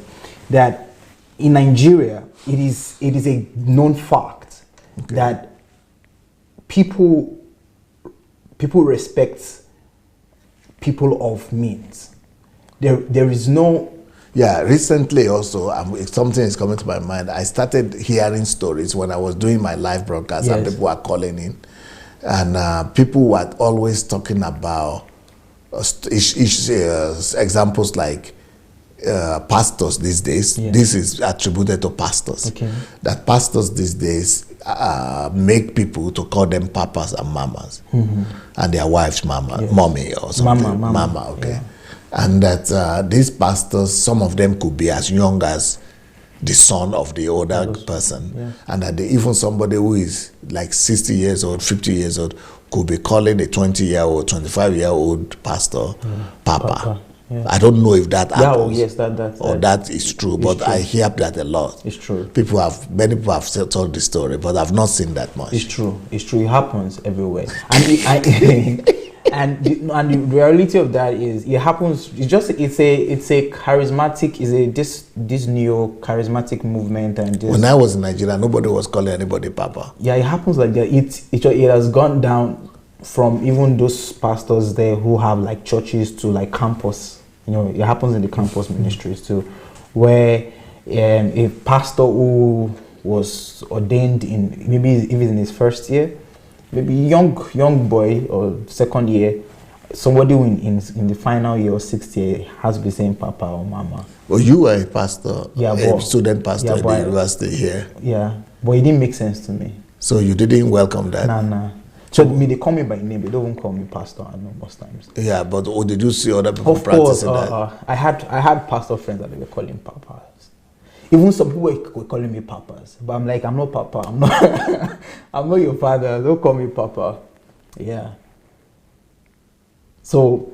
that in Nigeria it is a known fact that people respect people of means. There is no... Yeah, recently also, something is coming to my mind. I started hearing stories when I was doing my live broadcast, and people were calling in, and people were always talking about examples like pastors these days. This is attributed to pastors. That pastors these days make people to call them papas and mamas, and their wives mommy or something. Mama. And that these pastors, some of them could be as young as the son of the older person, and that even somebody who is like 60 years old, 50 years old, could be calling a 20-year-old, 25-year-old pastor Papa. I don't know if that happens that is true, but true. I hear that a lot. It's true. Many people have told the story, but I've not seen that much. It's true. It happens everywhere. And the reality of that is it happens. It's a charismatic. This new charismatic movement. And when I was in Nigeria, nobody was calling anybody Papa. Yeah, it happens like that. It has gone down from even those pastors there who have like churches to like campus. It happens in the campus ministries too, where a pastor who was ordained in maybe even in his first year, maybe young boy or second year, somebody in the final year or sixth year has to be saying Papa or Mama. Well, you were a pastor, a student pastor at the university here. Yeah, but it didn't make sense to me. So you didn't welcome that? Nah. So they call me by name. They don't call me pastor. I know most times. Yeah, but did you see other people practicing that? I had pastor friends that they were calling papas. Even some people were calling me papas, but I'm like, I'm not Papa. I'm not. I'm not your father. Don't call me Papa. Yeah. So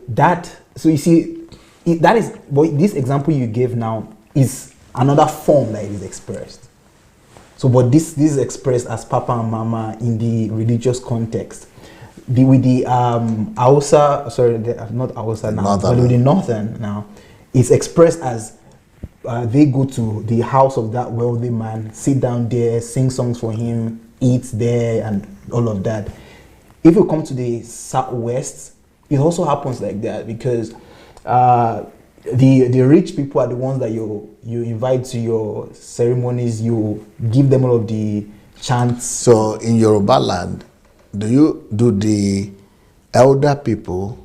you see, that is. But this example you gave now is another form that it is expressed. So, but this is expressed as Papa and Mama in the religious context. With the Hausa, not Hausa now, but with the Northern now, it's expressed as they go to the house of that wealthy man, sit down there, sing songs for him, eat there, and all of that. If you come to the Southwest, it also happens like that, because the rich people are the ones that you invite to your ceremonies. You give them all of the chants. So in Yoruba land, do the older people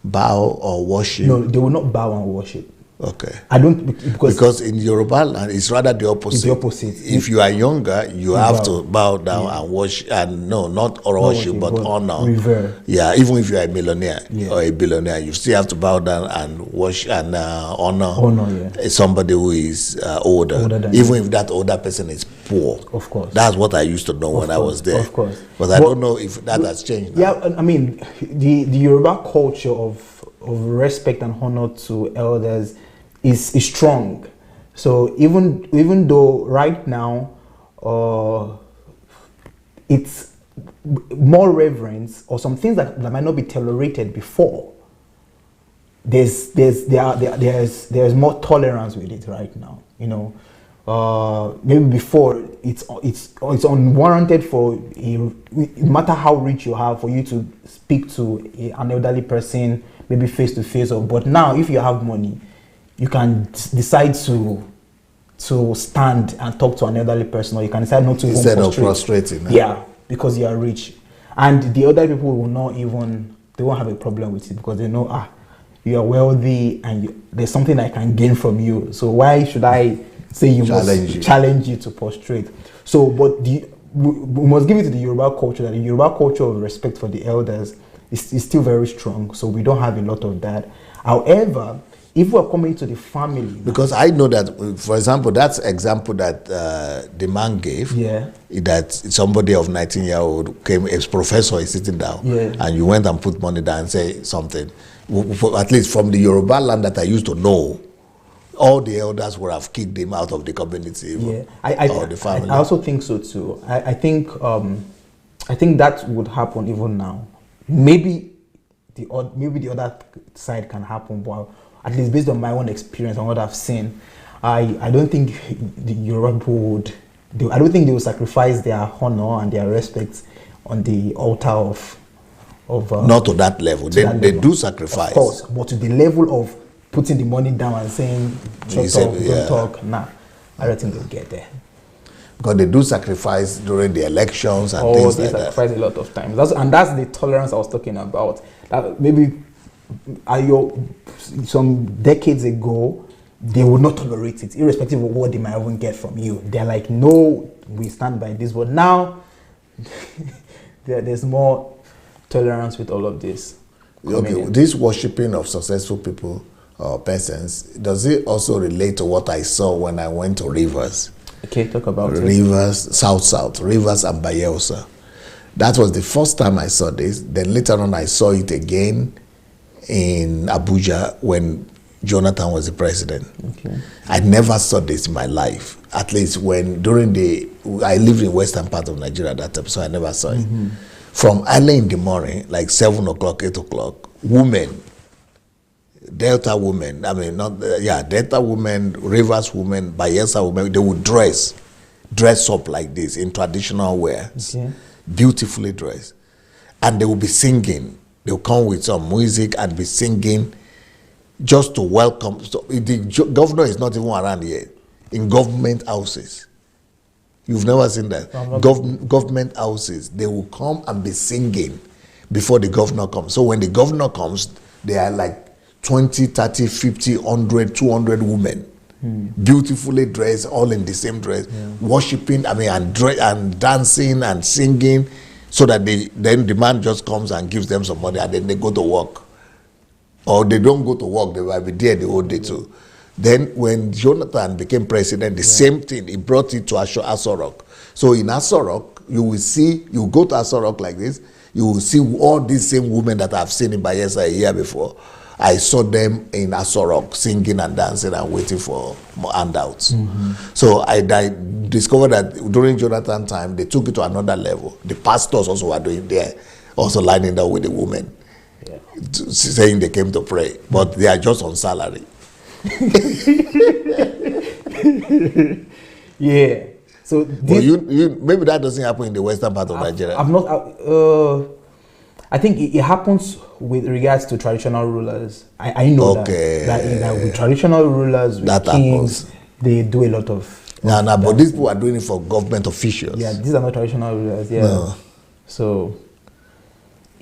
bow or worship? No, they will not bow and worship. Okay. I don't, because in Yoruba land it's rather the opposite. It's the opposite. If you are younger, you have to bow down and worship, and not worship, but honor. Revere. Yeah, even if you are a millionaire Yeah. or a billionaire, you still have to bow down and worship and honor somebody who is older than even if that older person is poor. Of course. That's what I used to know when I was there. Of course. But I don't know if that has changed now. Yeah, I mean, the Yoruba culture of respect and honor to elders is strong. So even though right now it's more reverence or some things that might not be tolerated before, there's more tolerance with it right now. You know, maybe before it's unwarranted for no matter how rich you are, for you to speak to an elderly person maybe face to face, but now if you have money, you can decide to stand and talk to an elderly person, or you can decide not to instead of prostrating. Yeah, because you are rich, and the other people will not even, they won't have a problem with it because they know you are wealthy and there's something I can gain from you. So why should I say challenge you to prostrate? So, but we must give it to the Yoruba culture, that the Yoruba culture of respect for the elders is still very strong. So we don't have a lot of that. However, if we're coming to the family, because I know that, for example, that's example that the man gave. Yeah. That somebody of 19-year-old came, a professor is sitting down, and you went and put money down and say something. At least from the Yoruba land that I used to know, all the elders would have kicked him out of the community, or the family. I also think so too. I think that would happen even now. Maybe the other side can happen, but at least based on my own experience and what I've seen, I don't think the Yoruba people would. I don't think they will sacrifice their honor and their respect on the altar of. Not to that level. They do sacrifice, of course, but to the level of putting the money down and saying don't talk. Nah, I don't think they'll get there. Because they do sacrifice during the elections and things like that. They sacrifice a lot of times. That's the tolerance I was talking about. That maybe some decades ago, they would not tolerate it, irrespective of what they might even get from you. They're like, no, we stand by this. But now, there's more tolerance with all of this. Okay, this worshipping of successful people or persons, does it also relate to what I saw when I went to Rivers? Okay, talk about Rivers, South, Rivers and Bayelsa. That was the first time I saw this. Then later on, I saw it again in Abuja when Jonathan was the president. Okay. I never saw this in my life. At least I lived in western part of Nigeria at that time, so I never saw it. From early in the morning, like 7 o'clock, 8 o'clock, women, Delta women, Delta women, Rivers women, Bayelsa women, they would dress up like this in traditional wear, beautifully dressed. And they would be singing. They would come with some music and be singing just to welcome. So the governor is not even around here. In government houses. You've never seen that. Government houses, they will come and be singing before the governor comes. So when the governor comes, they are like 20, 30, 50, 100, 200 women, beautifully dressed, all in the same dress, worshiping, and dancing and singing, so that then the man just comes and gives them some money and then they go to work. Or they don't go to work, they will be there the whole day too. Then when Jonathan became president, the same thing, he brought it to Aso Rock. So in Aso Rock, you go to Aso Rock like this, you will see all these same women that I've seen in Bayelsa a year before. I saw them in Aso Rock singing and dancing and waiting for more handouts. So I discovered that during Jonathan time, they took it to another level. The pastors also were doing there, also lining up with the women, saying they came to pray, but they are just on salary. So maybe that doesn't happen in the western part of Nigeria. I think it happens with regards to traditional rulers. I know that with traditional rulers, with that kings, happens. They do a lot of. But these people are doing it for government officials. Yeah, these are not traditional rulers. Yeah. No. So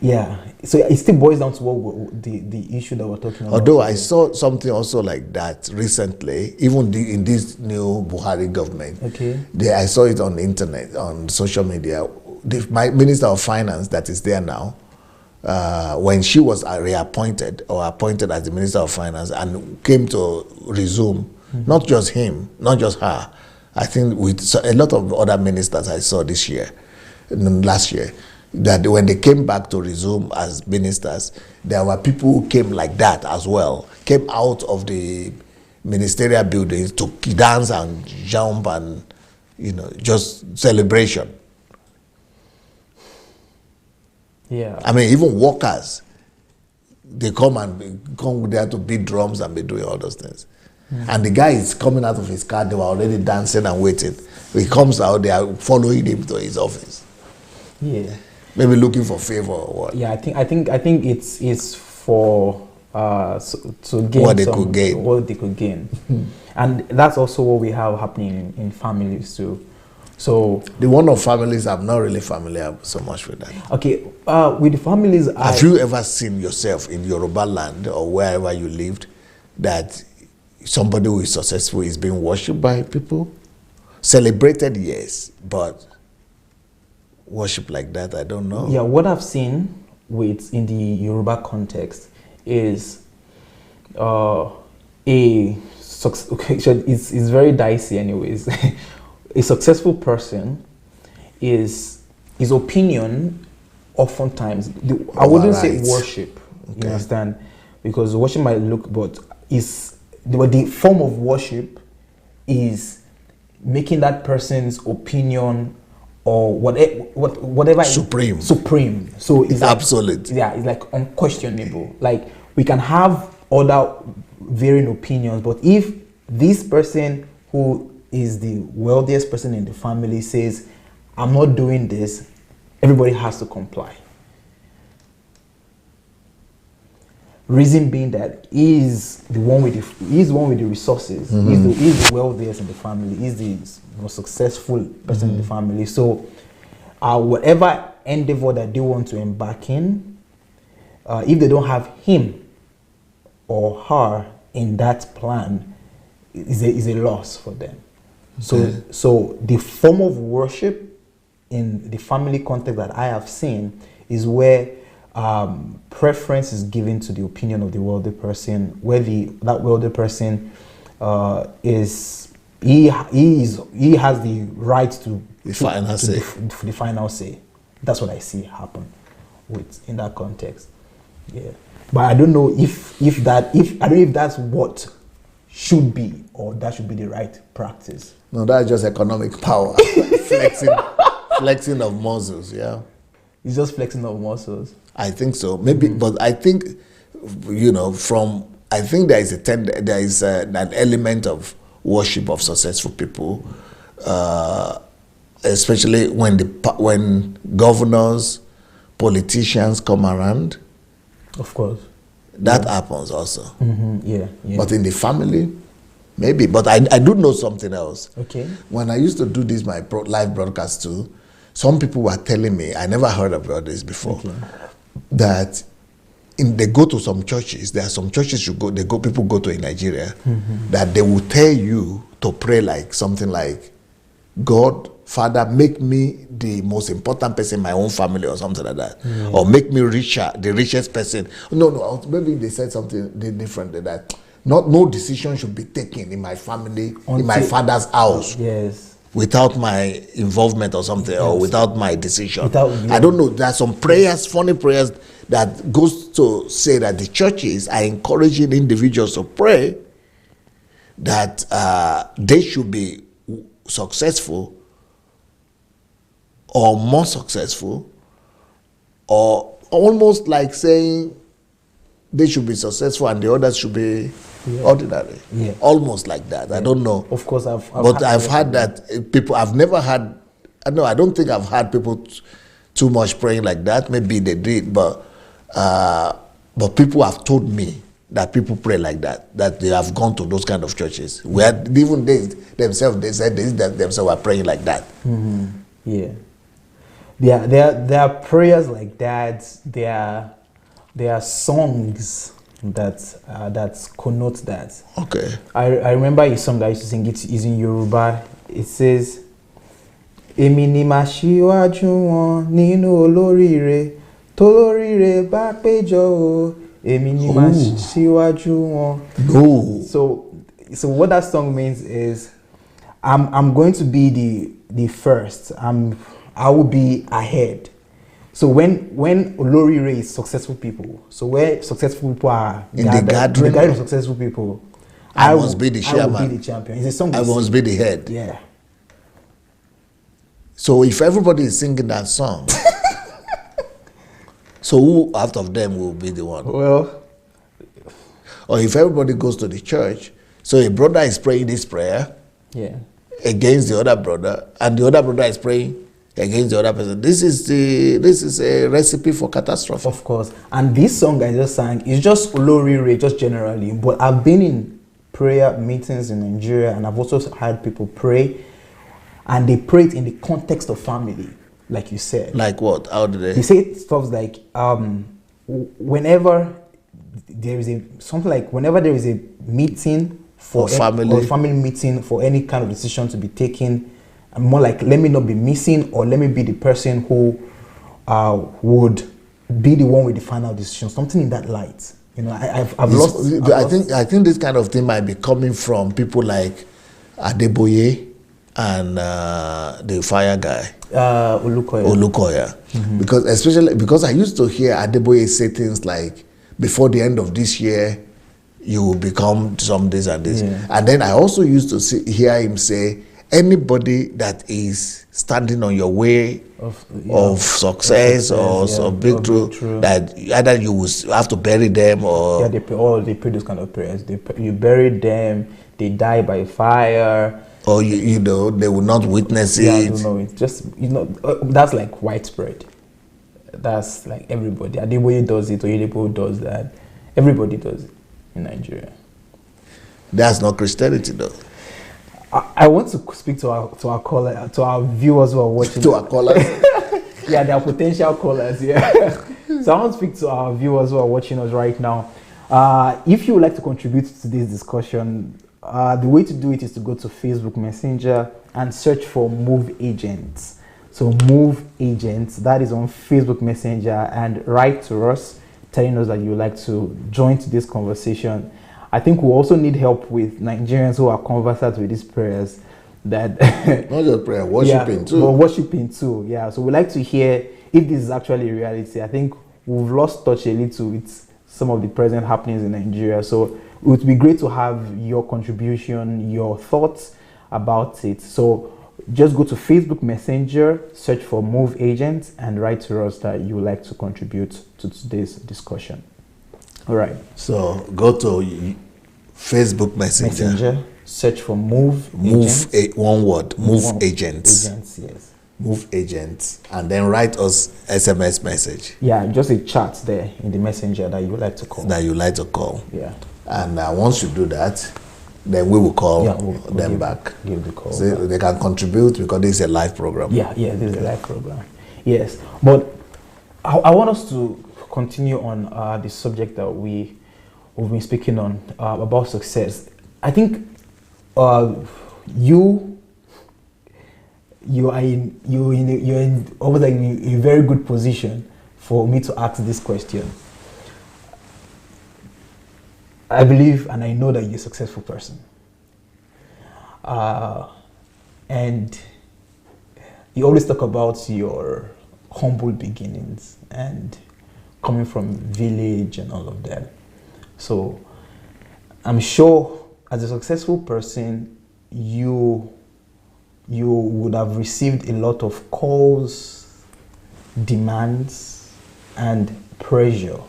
Yeah. So it still boils down to the issue that we're talking about. Although I saw something also like that recently, even in this new Buhari government. Okay. I saw it on the internet, on social media. My Minister of Finance that is there now, when she was reappointed or appointed as the Minister of Finance and came to resume, not just him, not just her, I think with a lot of other ministers I saw this year, last year, that when they came back to resume as ministers, there were people who came like that as well, came out of the ministerial buildings to dance and jump and, just celebration. Yeah. I mean, even workers, they come there to beat drums and be doing all those things. And the guy is coming out of his car, they were already dancing and waiting. He comes out, they are following him to his office. Yeah. Maybe looking for favor or what. Yeah, I think it's for to gain what they could gain. What they could gain. And that's also what we have happening in families too. So the one of families, I'm not really familiar so much with that. Okay, with the families, have you ever seen yourself in Yoruba land or wherever you lived that somebody who is successful is being worshipped by people? Celebrated, yes, but worship like that, I don't know. Yeah, what I've seen in the Yoruba context is it's very dicey anyways. A successful person his opinion oftentimes, I wouldn't say worship, you understand? Because worship might look, but the form of worship is making that person's opinion or whatever supreme. So it's absolute. It's like unquestionable. Like we can have other varying opinions, but if this person who is the wealthiest person in the family says, I'm not doing this, everybody has to comply. Reason being that he's the one with the resources. He's the wealthiest in the family. He's the most successful person in the family. So whatever endeavor that they want to embark in, if they don't have him or her in that plan, is a loss for them. So the form of worship in the family context that I have seen is where preference is given to the opinion of the wealthy person, where that wealthy person has the right to the final say. That's what I see happen in that context. Yeah, but I don't know if that's what should be, or that should be the right practice. No, that's just economic power. flexing of muscles, yeah. It's just flexing of muscles. I think so. Maybe, but I think, I think there is an element of worship of successful people, especially when governors, politicians come around. Of course. That happens also. Yeah. But in the family, maybe. But I do know something else. Okay. When I used to do this, my live broadcast too, some people were telling me, I never heard about this before, that they go to some churches. There are some churches people go to in Nigeria, that they will tell you to pray like something like, God, Father, make me the most important person in my own family or something like that. Yeah. Or make me the richest person. No, maybe they said something different than that. No decision should be taken in my family, in my father's house. Yes. Without my involvement or something, or without my decision. I don't know. There are some prayers, funny prayers, that goes to say that the churches are encouraging individuals to pray that they should be successful or more successful, or almost like saying they should be successful and the others should be ordinary. Yeah. Almost like that. Yeah. I don't know. Of course, I've had that. People, I've never had, no, I don't think I've had people too much praying like that. Maybe they did, but people have told me that people pray like that they have gone to those kind of churches where even they said that themselves were praying like that. Yeah. there are prayers like that. There are songs that connote that. Okay. I remember a song that I used to sing. It is in Yoruba. It says, "Èmi ni màá ṣíwájú wọn nínú olóríire, tolóríire bá péjọ o. Èmi ni màá ṣíwájú wọn." No. So what that song means is, I'm going to be the first. I will be ahead. So when Olorire is successful people, so where successful people are in the gathering of successful people, I must be the chairman. I will be the champion. It's a song. I must be the head. Yeah. So if everybody is singing that song, so who out of them will be the one? Well, or if everybody goes to the church, so a brother is praying this prayer, yeah, against the other brother, and the other brother is praying against the other person. This is a recipe for catastrophe. Of course. And this song I just sang is just Olorire, just generally. But I've been in prayer meetings in Nigeria, and I've also heard people pray, and they pray it in the context of family, like you said. Like what? How do they? They say stuff like whenever there is a meeting for family, or family meeting for any kind of decision to be taken, and more like, let me not be missing, or let me be the person who would be the one with the final decision. Something in that light. You know, I think this kind of thing might be coming from people like Adeboye and the fire guy, Olukoya. Mm-hmm. Because I used to hear Adeboye say things like, before the end of this year, you will become some this and this. Yeah. And then I also used to hear him say, anybody that is standing on your way of success or breakthrough, that either you will have to bury them or... Yeah, they pray those kind of prayers. You bury them, they die by fire. Or, you know, they will not witness it. Yeah, I don't know. It's just, you know, that's like widespread. That's like everybody. Adeboye does it, Oyedepo does that. Everybody does it in Nigeria. That's not Christianity, though. I want to speak to our caller, to our viewers who are watching. To our callers? Yeah, they are potential callers, yeah. So I want to speak to our viewers who are watching us right now. If you would like to contribute to this discussion, the way to do it is to go to Facebook Messenger and search for Move Agents. So Move Agents, that is on Facebook Messenger, and write to us telling us that you would like to join to this conversation. I think we also need help with Nigerians who are conversant with these prayers. That not just prayer, worshiping too. But worshiping too, yeah. So we'd like to hear if this is actually a reality. I think we've lost touch a little with some of the present happenings in Nigeria. So it would be great to have your contribution, your thoughts about it. So just go to Facebook Messenger, search for Move Agents, and write to us that you would like to contribute to today's discussion. All right. So go to Facebook Messenger, search for Move Agents. One word, Move Agents. Agents, yes. Move Agents, and then write us SMS message. Yeah, just a chat there in the Messenger that you would like to call. Yeah. And once you do that, then we will call them back. Give the call. So they can contribute because this is a live program. Yeah, this is a live program. Yes, but I want us to continue on the subject that we've been speaking on about success. I think you're in almost like in a very good position for me to ask this question. I believe and I know that you're a successful person. And you always talk about your humble beginnings and coming from village and all of that. So I'm sure as a successful person, you would have received a lot of calls, demands, and pressure.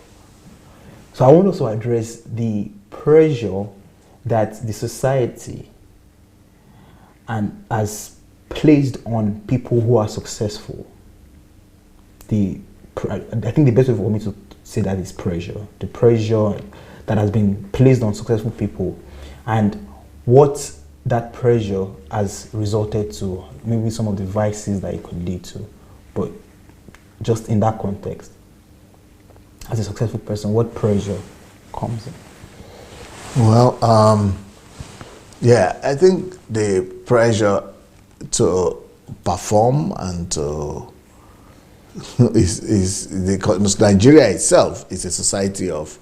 So I want us to address the pressure that the society has placed on people who are successful. I think the best way for me to say that is pressure. The pressure that has been placed on successful people, and what that pressure has resulted to, maybe some of the vices that it could lead to. But just in that context, as a successful person, what pressure comes in? Well, yeah, I think the pressure to perform and to because Nigeria itself is a society of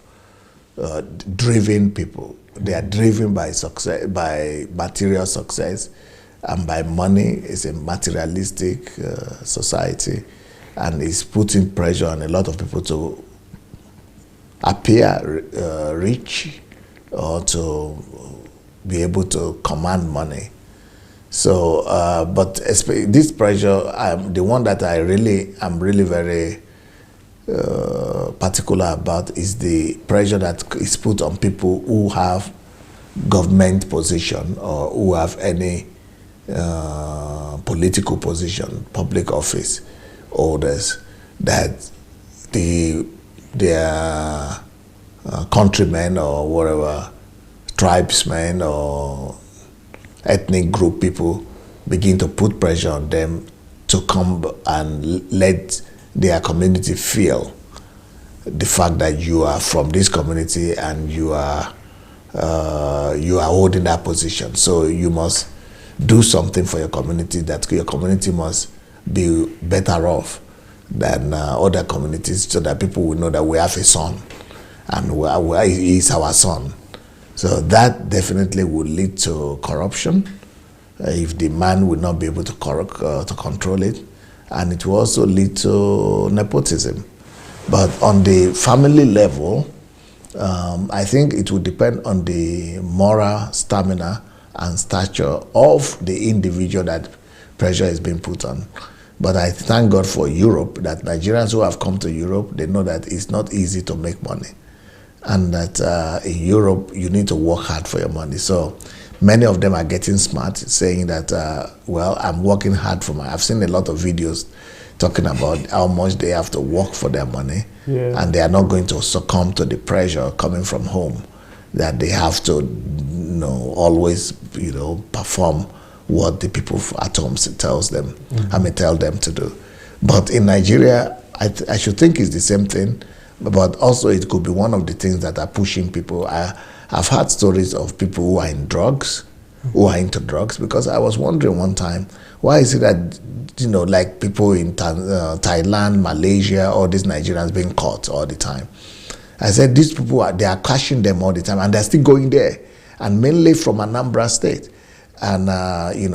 driven people. They are driven by success, by material success, and by money. It's a materialistic society, and it's putting pressure on a lot of people to appear rich or to be able to command money. So, but this pressure, the one that I'm really very particular about is the pressure that is put on people who have government position or who have any political position, public office holders, that their countrymen or whatever, tribesmen or ethnic group people begin to put pressure on them to come and let their community feel the fact that you are from this community and you are holding that position. So you must do something for your community, that your community must be better off than other communities, so that people will know that we have a son and he is our son. So that definitely would lead to corruption if the man will not be able to control it, and it will also lead to nepotism. But on the family level, I think it will depend on the moral stamina and stature of the individual that pressure is being put on. But I thank God for Europe, that Nigerians who have come to Europe, they know that it's not easy to make money. And that in Europe, you need to work hard for your money. So many of them are getting smart, saying that, well, I'm working hard for I've seen a lot of videos talking about how much they have to work for their money. Yeah. And they are not going to succumb to the pressure coming from home, that they have to, always, perform what the people at home tells them, tell them to do. But in Nigeria, I should think it's the same thing. But also it could be one of the things that are pushing people. I've heard stories of people who are in drugs, who are into drugs, because I was wondering one time, why is it that, like people in Thailand, Malaysia, all these Nigerians being caught all the time? I said, these people, they are catching them all the time, and they're still going there, and mainly from Anambra State, and,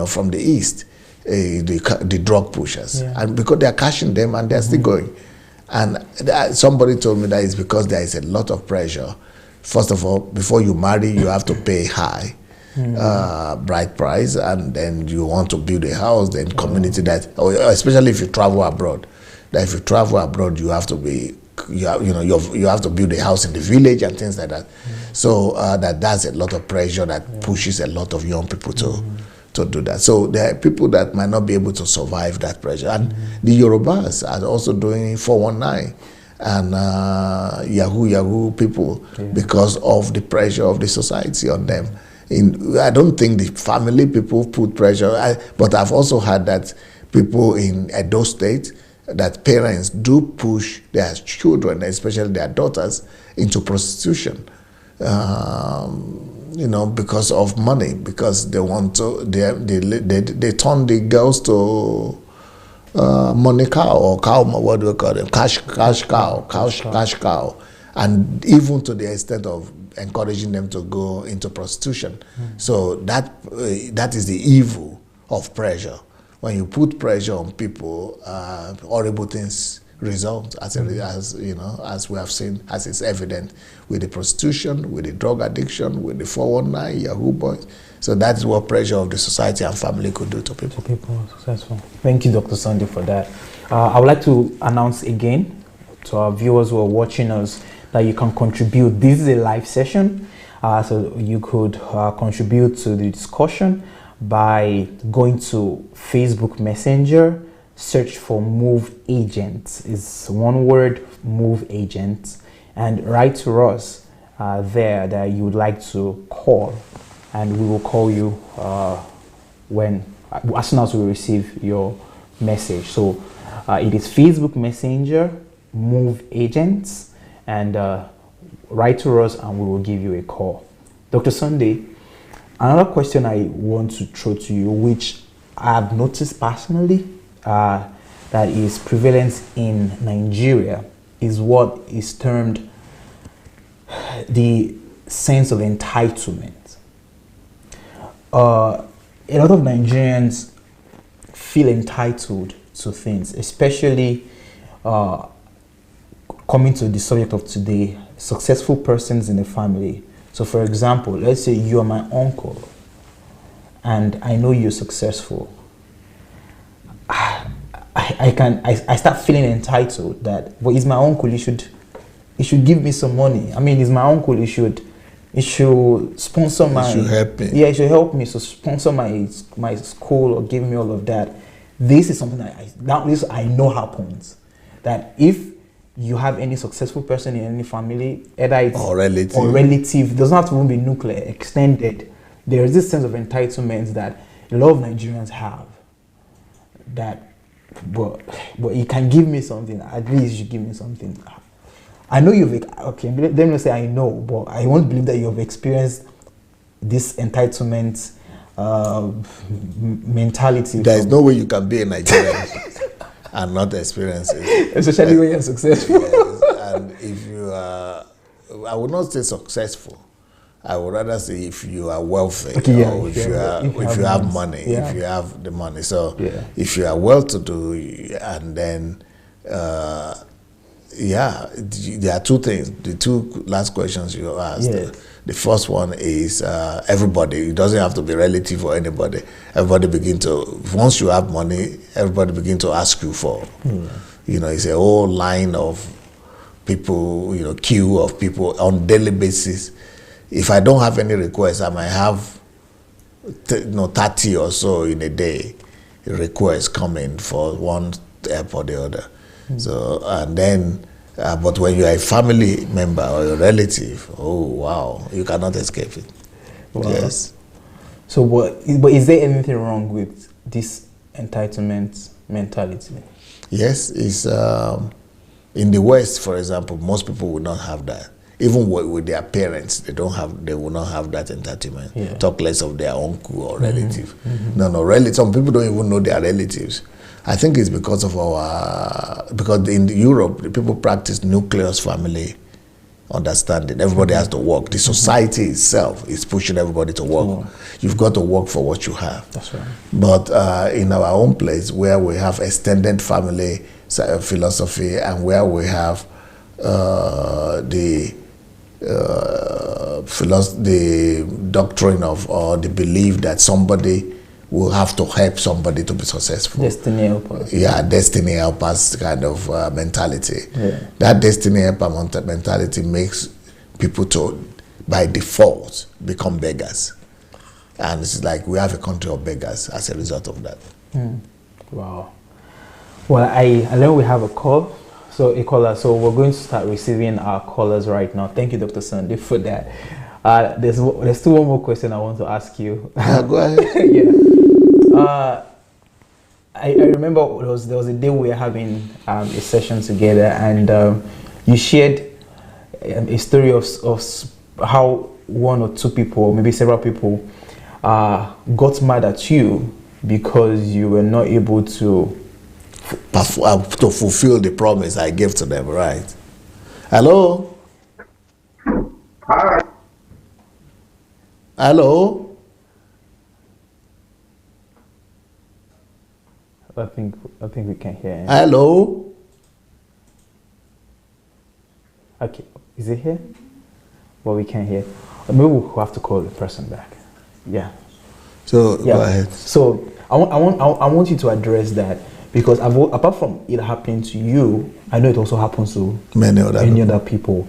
from the east, the drug pushers. Yeah. And because they are catching them, and they're still going. And somebody told me that it's because there is a lot of pressure. First of all, before you marry, you have to pay high bride price, and then you want to build a house, then community that, especially if you travel abroad. That if you travel abroad, you have to you have to build a house in the village and things like that. So that's a lot of pressure that pushes a lot of young people to do that. So there are people that might not be able to survive that pressure. And the Yorubas are also doing 419 and Yahoo people because of the pressure of the society on them. I don't think the family people put pressure, but I've also heard that people in Edo State, that parents do push their children, especially their daughters, into prostitution. Because of money, because they want to, they turn the girls to money cow or cow, what do we call them? Cash cow, and even to the extent of encouraging them to go into prostitution. So that is the evil of pressure. When you put pressure on people, horrible things result as we have seen, as is evident with the prostitution, with the drug addiction, with the 419, Yahoo boys. So that is what pressure of the society and family could do to people. People are successful. Thank you, Dr. Sunday, for that. I would like to announce again to our viewers who are watching us that you can contribute. This is a live session, so you could contribute to the discussion by going to Facebook Messenger, search for Move Agents. It's one word, Move Agents, and write to us there that you would like to call, and we will call you as soon as we receive your message. So It is Facebook Messenger, Move Agents, and write to us and we will give you a call. Dr. Sunday, another question I want to throw to you, which I've noticed personally, that is prevalent in Nigeria, is what is termed the sense of entitlement. A lot of Nigerians feel entitled to things, especially coming to the subject of today, successful persons in the family. So for example, let's say you are my uncle and I know you're successful. I start feeling entitled that, well, he's my uncle, he should give me some money. I mean, he's my uncle, he should sponsor my... He should help me. Yeah, he should help me, so sponsor my school or give me all of that. This is something that I know happens. That if you have any successful person in any family, either it's or relative, it doesn't have to even be nuclear, extended, there is this sense of entitlement that a lot of Nigerians have. That, but you can give me something, at least you give me something. I know let me say I know, but I won't believe that you have experienced this entitlement mentality. There is no way you can be a Nigerian and not experience it. Especially when you're successful. Yes, and if you are, I would not say successful, I would rather say if you are wealthy, or if you have money, if you have the money. So if you are well-to-do, and then there are two things. The two last questions you asked. The first one is everybody. It doesn't have to be relative or anybody. Everybody once you have money, everybody begin to ask you for. It's a whole line of people, queue of people on daily basis. If I don't have any requests, I might have 30 or so in a day requests coming for one step or the other. So, and then, but when you are a family member or a relative, oh wow, you cannot escape it. Wow. Yes. So, but is there anything wrong with this entitlement mentality? Yes, it's in the West, for example, most people will not have that. Even with their parents, they will not have that entitlement. Talk less of their uncle or relative. Some people don't even know their relatives. I think it's because of because in Europe, the people practice nucleus family understanding. Everybody has to work. The society itself is pushing everybody to work. You've got to work for what you have. That's right. But in our own place, where we have extended family philosophy and where we have the doctrine of, or the belief that somebody will have to help somebody to be successful. Destiny helpers. Yeah, destiny helpers kind of mentality. That destiny helper mentality makes people to, by default, become beggars. And it's like we have a country of beggars as a result of that. Wow. Well, I know we have a call. So a caller. So we're going to start receiving our callers right now. Thank you, Dr. Sunday, for that. There's still one more question I want to ask you. Go ahead. I remember there was a day we were having a session together, and you shared a story of how one or two people, maybe several people, got mad at you because you were not able to fulfill the promise I gave to them, right? Hello? Hi. Hello? I think we can hear him. Hello? Okay, is it here? Well, we can hear. Maybe we'll have to call the person back. Yeah. So go ahead. So I want you to address that, because apart from it happening to you, I know it also happens to many other people.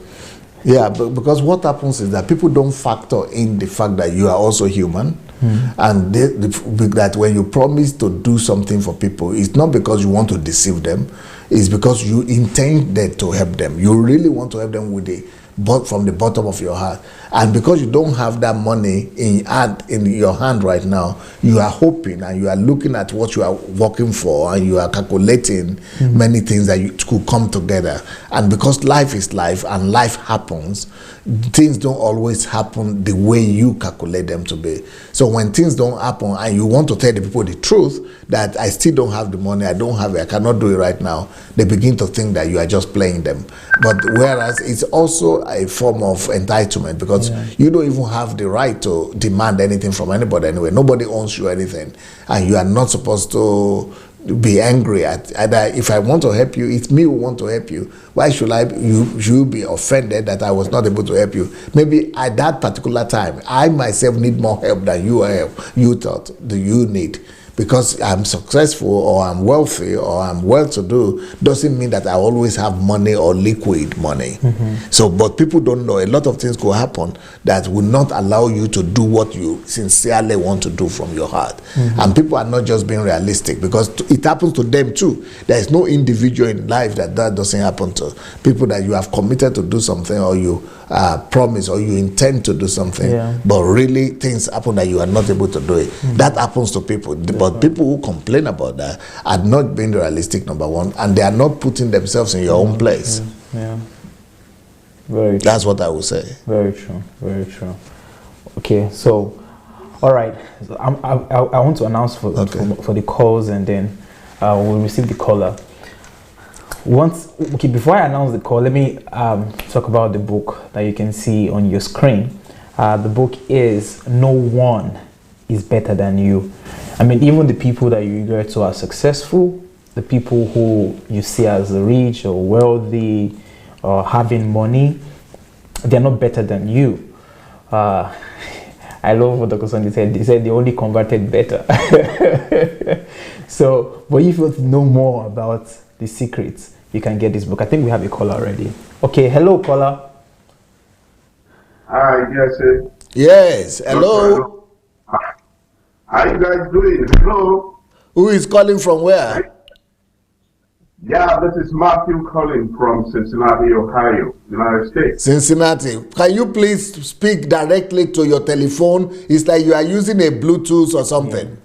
Yeah, but because what happens is that people don't factor in the fact that you are also human, and that when you promise to do something for people, it's not because you want to deceive them, it's because you intended to help them. You really want to help them with the but from the bottom of your heart. And because you don't have that money in your hand right now, you are hoping and you are looking at what you are working for, and you are calculating many things that could come together. And because life is life and life happens, things don't always happen the way you calculate them to be. So when things don't happen and you want to tell the people the truth, that I still don't have the money, I don't have it, I cannot do it right now, they begin to think that you are just playing them. But whereas it's also a form of entitlement, because you don't even have the right to demand anything from anybody anyway. Nobody owns you anything, and you are not supposed to be angry at either. If I want to help you, it's me who want to help you. Why should you be offended that I was not able to help you? Maybe at that particular time, I myself need more help than you thought that you need. Because I'm successful or I'm wealthy or I'm well-to-do doesn't mean that I always have money or liquid money. So, but people don't know. A lot of things could happen that will not allow you to do what you sincerely want to do from your heart. And people are not just being realistic, because it happens to them too. There is no individual in life that doesn't happen to. People that you have committed to do something, or you promise, or you intend to do something, but really things happen that you are not able to do it. That happens to people. But people who complain about that are not being realistic, number one, and they are not putting themselves in your own place. Very true. That's what I would say. Very true. Very true. Okay, so all right, so I want to announce for the calls, and then we'll receive the caller. Before I announce the call, let me talk about the book that you can see on your screen. The book is No One is Better Than You. I mean, even the people that you regard to as successful, the people who you see as rich or wealthy or having money, they're not better than you. I love what Dr. Sunday said. He said they only converted better. So, but if you want to know more about the secrets, you can get this book. I think we have a caller already. Okay, hello, caller. Hi, yes, sir. Yes, hello. How you guys doing? Hello. Who is calling from where? Yeah, this is Matthew calling from Cincinnati, Ohio, United States. Cincinnati. Can you please speak directly to your telephone? It's like you are using a Bluetooth or something.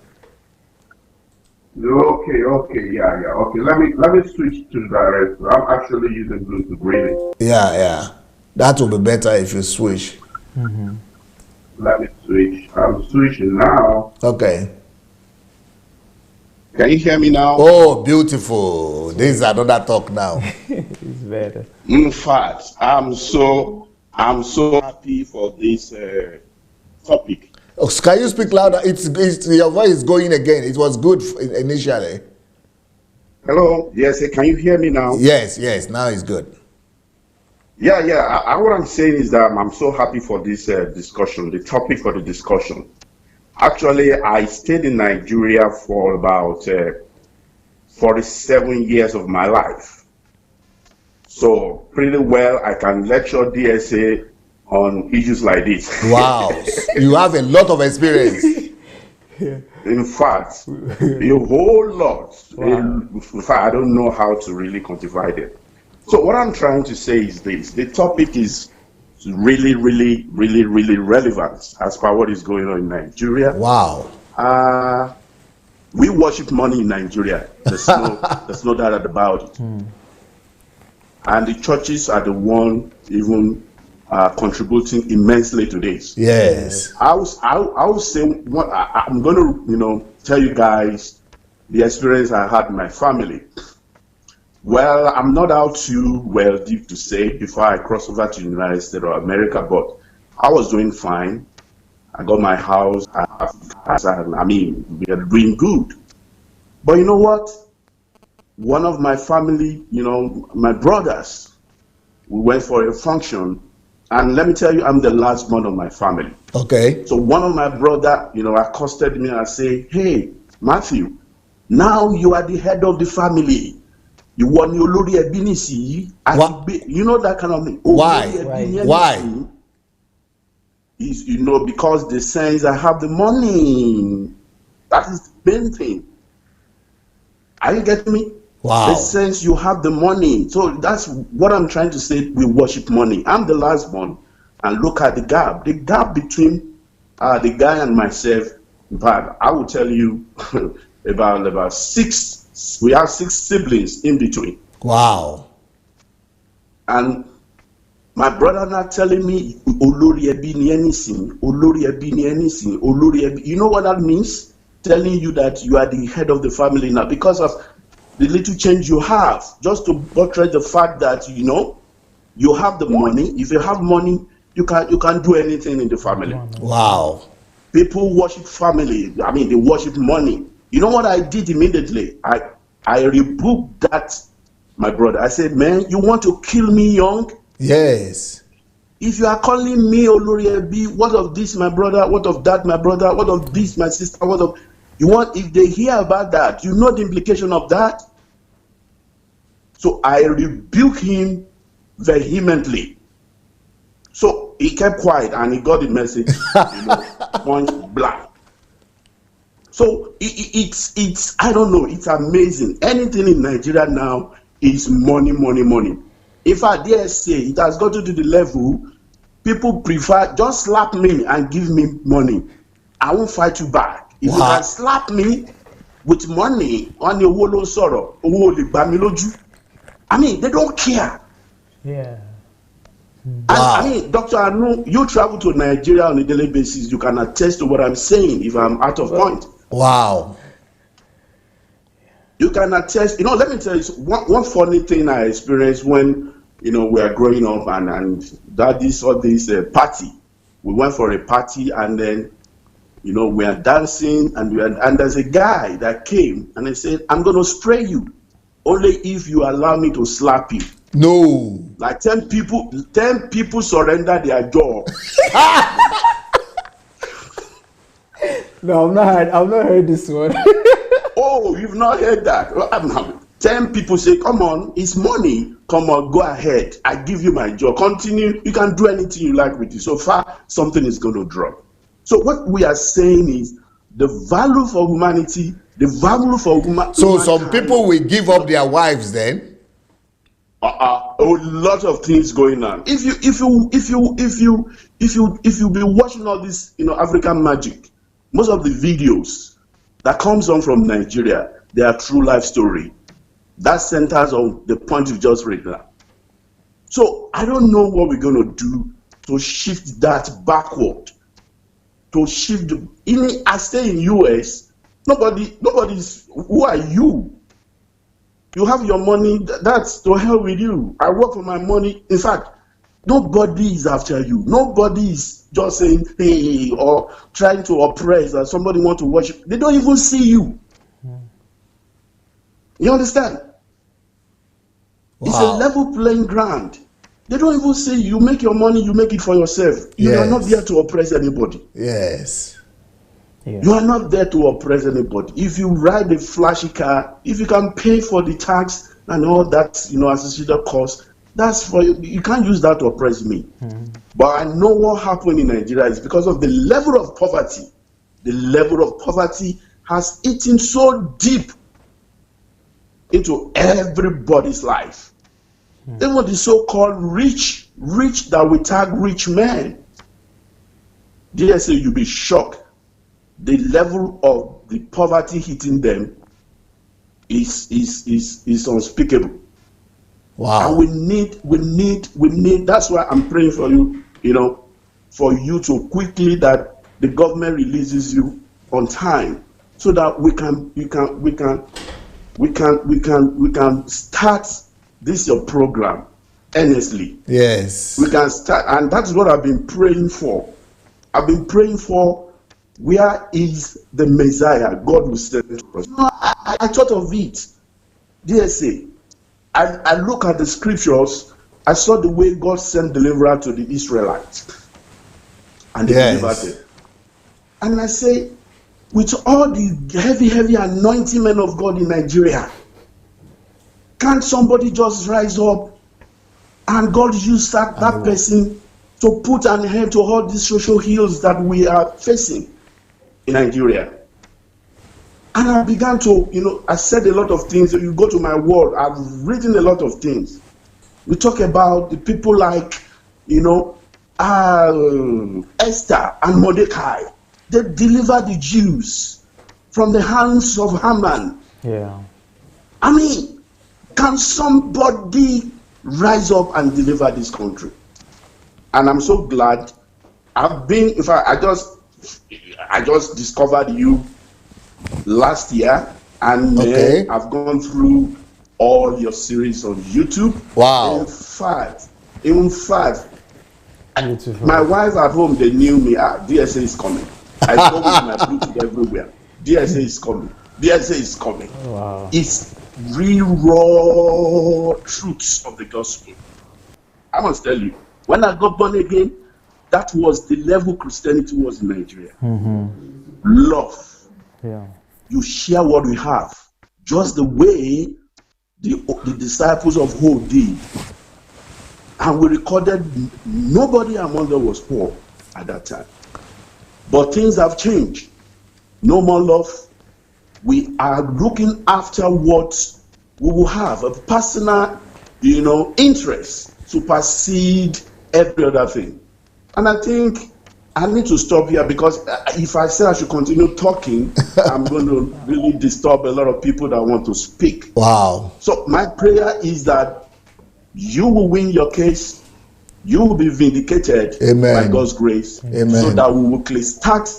Okay, yeah. Okay, let me switch to direct. I'm actually using Bluetooth really. Yeah. That will be better if you switch. Let me switch. I'm switching now. Okay. Can you hear me now? Oh, beautiful. This is another talk now. It's better. In fact, I'm so happy for this topic. Oh, can you speak louder? It's your voice is going again. It was good initially. Hello. Yes. Can you hear me now? Yes. Now it's good. Yeah. What I'm saying is that I'm so happy for this discussion, the topic for the discussion. Actually, I stayed in Nigeria for about 47 years of my life. So pretty well, I can lecture DSA on issues like this. Wow. You have a lot of experience. In fact, a whole lot. Wow. In fact, I don't know how to really quantify them. So what I'm trying to say is this. The topic is really relevant as per what is going on in Nigeria. Wow. We worship money in Nigeria. There's no doubt about it. And the churches are the one even contributing immensely to this. Yes. I will say I'm going to tell you guys the experience I had in my family. Well, I'm not out too wealthy to say before I crossed over to the United States of America, but I was doing fine. I got my house. We are doing good. But you know what? One of my family, my brothers, we went for a function, and let me tell you, I'm the last one of my family. Okay. So one of my brother, accosted me and say, "Hey, Matthew, now you are the head of the family. You want your Lord Ebinisi." You know that kind of thing. Why? Is because the sense I have the money. That is the main thing. Are you getting me? Wow. The sense you have the money. So that's what I'm trying to say. We worship money. I'm the last one. And look at the gap. The gap between the guy and myself, in fact, I will tell you about 6, we have 6 siblings in between. Wow. And my brother not telling me, Olori ebi ni anything, Olori ebi ni anything, Olori ebi. You know what that means? Telling you that you are the head of the family now because of the little change you have, just to buttress the fact that, you know, you have the money. If you have money, you can do anything in the family. Wow. People worship family. I mean, they worship money. You know what I did immediately? I rebuked that, my brother. I said, man, you want to kill me young? Yes. If you are calling me Olori Ebi, what of this, my brother? What of that, my brother? What of this, my sister? What of you want? If they hear about that, you know the implication of that. So I rebuked him vehemently. So he kept quiet and he got the message, you know, point blank. So it's I don't know, it's amazing. Anything in Nigeria now is money, money, money. If I dare say it has gotten to the level people prefer just slap me and give me money. I won't fight you back. If you can slap me with money on your wolo sorrow, I mean, they don't care. Yeah. And, I mean, Dr. Anu, you travel to Nigeria on a daily basis. You can attest to what I'm saying if I'm out of point. Wow. You can attest. You know, let me tell you one funny thing I experienced when, you know, we are growing up and daddy saw this party. We went for a party and then, you know, we are dancing and there's a guy that came and he said, I'm going to spray you only if you allow me to slap you. No. Like 10 people surrender their job. No, I've not heard this one. Oh, you've not heard that? 10 people say, come on, it's money. Come on, go ahead. I give you my job. Continue. You can do anything you like with it. So far, something is going to drop. So what we are saying is the value for humanity, the value for humanity. So some people will give up their wives then? A lot of things going on. If you be watching all this, you know, African magic, most of the videos that comes on from Nigeria, they are true life story. That centers on the point you just read now. So I don't know what we're going to do to shift that backward. To shift. I stay in US. Nobody's. Who are you? You have your money. That's to hell with you. I work for my money. In fact, nobody is after you. Nobody is just saying hey or trying to oppress or somebody want to worship. They don't even see you. You understand? Wow. It's a level playing ground. They don't even say you make your money, you make it for yourself. You are not there to oppress anybody. Yes. Yeah. You are not there to oppress anybody. If you ride a flashy car, if you can pay for the tax and all that, you know, associated costs, that's for you. You can't use that to oppress me. But I know what happened in Nigeria is because of the level of poverty. The level of poverty has eaten so deep into everybody's life. Even the so-called rich that we tag rich men. Dare say you'll be shocked. The level of the poverty hitting them is unspeakable. Wow. And we need. That's why I'm praying for you. You know, for you to quickly that the government releases you on time, so that we can start this your program earnestly. Yes. We can start, and that's what I've been praying for. I've been praying for. Where is the Messiah God will send to us? No, I thought of it. DSA. I look at the scriptures. I saw the way God sent deliverer to the Israelites, and they delivered them. And I say, with all the heavy anointing men of God in Nigeria, can't somebody just rise up and God use that person to put an end to all these social ills that we are facing in Nigeria? And I began to, I said a lot of things. You go to my wall, I've written a lot of things. We talk about the people like, Esther and Mordecai. They delivered the Jews from the hands of Haman. Yeah. I mean, can somebody rise up and deliver this country? And I'm so glad. In fact, I just discovered you last year, and I've gone through all your series on YouTube. Wow. In fact, Beautiful. my wife at home, they knew me. DSA is coming. I go with my Bluetooth everywhere. DSA is coming. DSA is coming. Wow. It's real raw truths of the gospel. I must tell you, when I got born again, that was the level Christianity was in Nigeria. Love. Yeah. You share what we have, just the way the disciples of old did. And we recorded nobody among them was poor at that time. But things have changed. No more love. We are looking after what we will have, a personal, interest supersede every other thing. And I think I need to stop here, because if I say I should continue talking, I'm going to really disturb a lot of people that want to speak. Wow. So my prayer is that you will win your case. You will be vindicated Amen. by God's grace. Amen. So that we will start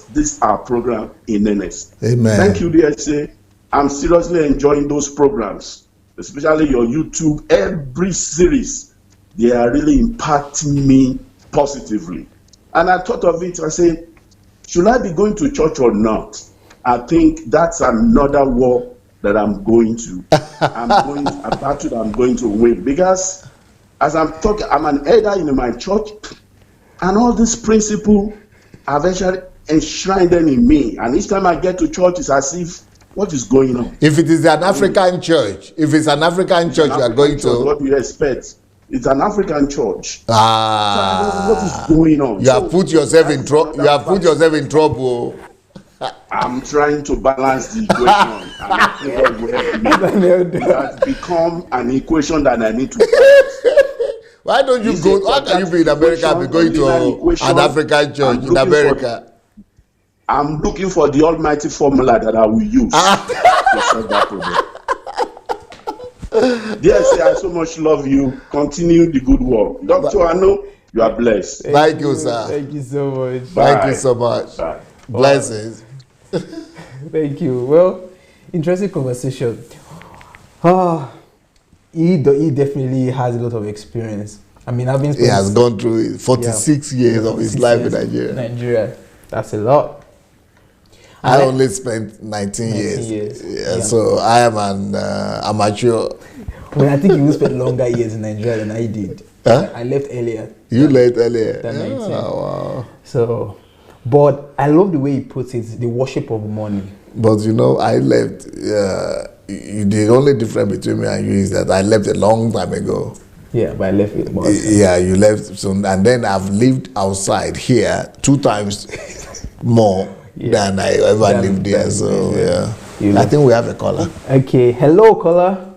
our program in earnest. Amen. Thank you, DSA. I'm seriously enjoying those programs, especially your YouTube. Every series, they are really impacting me positively. And I thought of it, I said, should I be going to church or not? I think that's another war that I'm going to. A battle that I'm going to win. Because as I'm talking, I'm an elder in my church, and all these principles have actually enshrined them in me. And each time I get to church, it's as if, what is going on? If it is an African church, you are going to. What do you expect? It's an African church. So what is going on? You have put yourself in trouble. You have put yourself in trouble. I'm trying to balance the equation, and I think God will help me. It has become an equation that I need to balance. Why don't you go? Why can you be in America and be going to an African church in America? I'm looking for the almighty formula that I will use to solve that problem. Yes, I so much love you. Continue the good work. Dr. Anu, you are blessed. Thank you, sir. Thank you so much. Bye. Thank you so much. Bye. Blessings. Thank you. Well, interesting conversation. He definitely has a lot of experience. I mean, he has gone through 46 years of his life in Nigeria. Nigeria, that's a lot. I only spent 19 years. Yeah, so I am an amateur. Well, I think you spent longer years in Nigeria than I did. Huh? I left earlier. You left earlier? Than 19. Oh, wow. So, but I love the way he puts it, the worship of money. But I left. The only difference between me and you is that I left a long time ago. Yeah, but I left it. Yeah, you left soon. And then I've lived outside here 2 times more than I ever lived there. So, yeah. I think we have a caller. Okay. Hello, caller.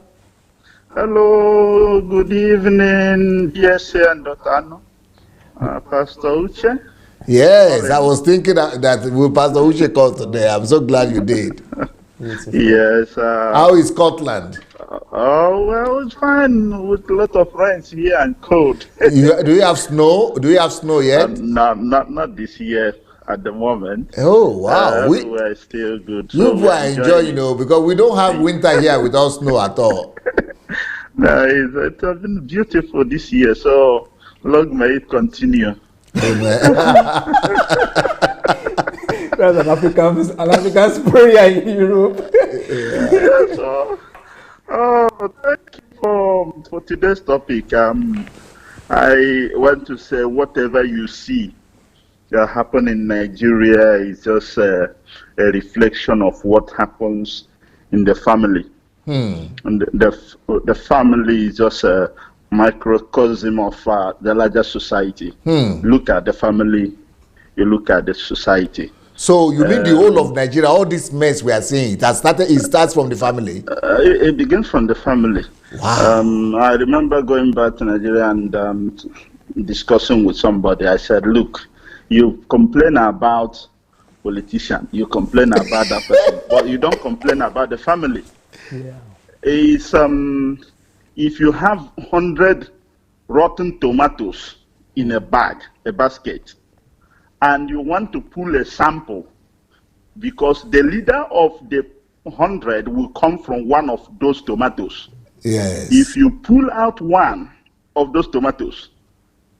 Hello, good evening, DSA and Dr. Anu. Pastor Uche. Yes, I was thinking that Pastor Uche called today. I'm so glad you did. Yes. How is Scotland? Well, it's fine with a lot of rains here and cold. Do you have snow? Do you have snow yet? Not this year at the moment. Oh, wow. We're still good. You are enjoying, because we don't have winter here without snow at all. It has been beautiful this year, so long may it continue. Amen. That's an African prayer in Europe. Yeah, so, thank you for today's topic. I want to say whatever you see that happen in Nigeria is just a reflection of what happens in the family. And the family is just a microcosm of the larger society. Look at the family, you look at the society. So you mean the whole of Nigeria, all this mess we are seeing, it starts from the family? It begins from the family. Wow. I remember going back to Nigeria and discussing with somebody. I said, look, you complain about politician, you complain about that person, but you don't complain about the family. Yeah. It's, if you have 100 rotten tomatoes in a basket, and you want to pull a sample, because the leader of the 100 will come from one of those tomatoes. Yes. If you pull out one of those tomatoes,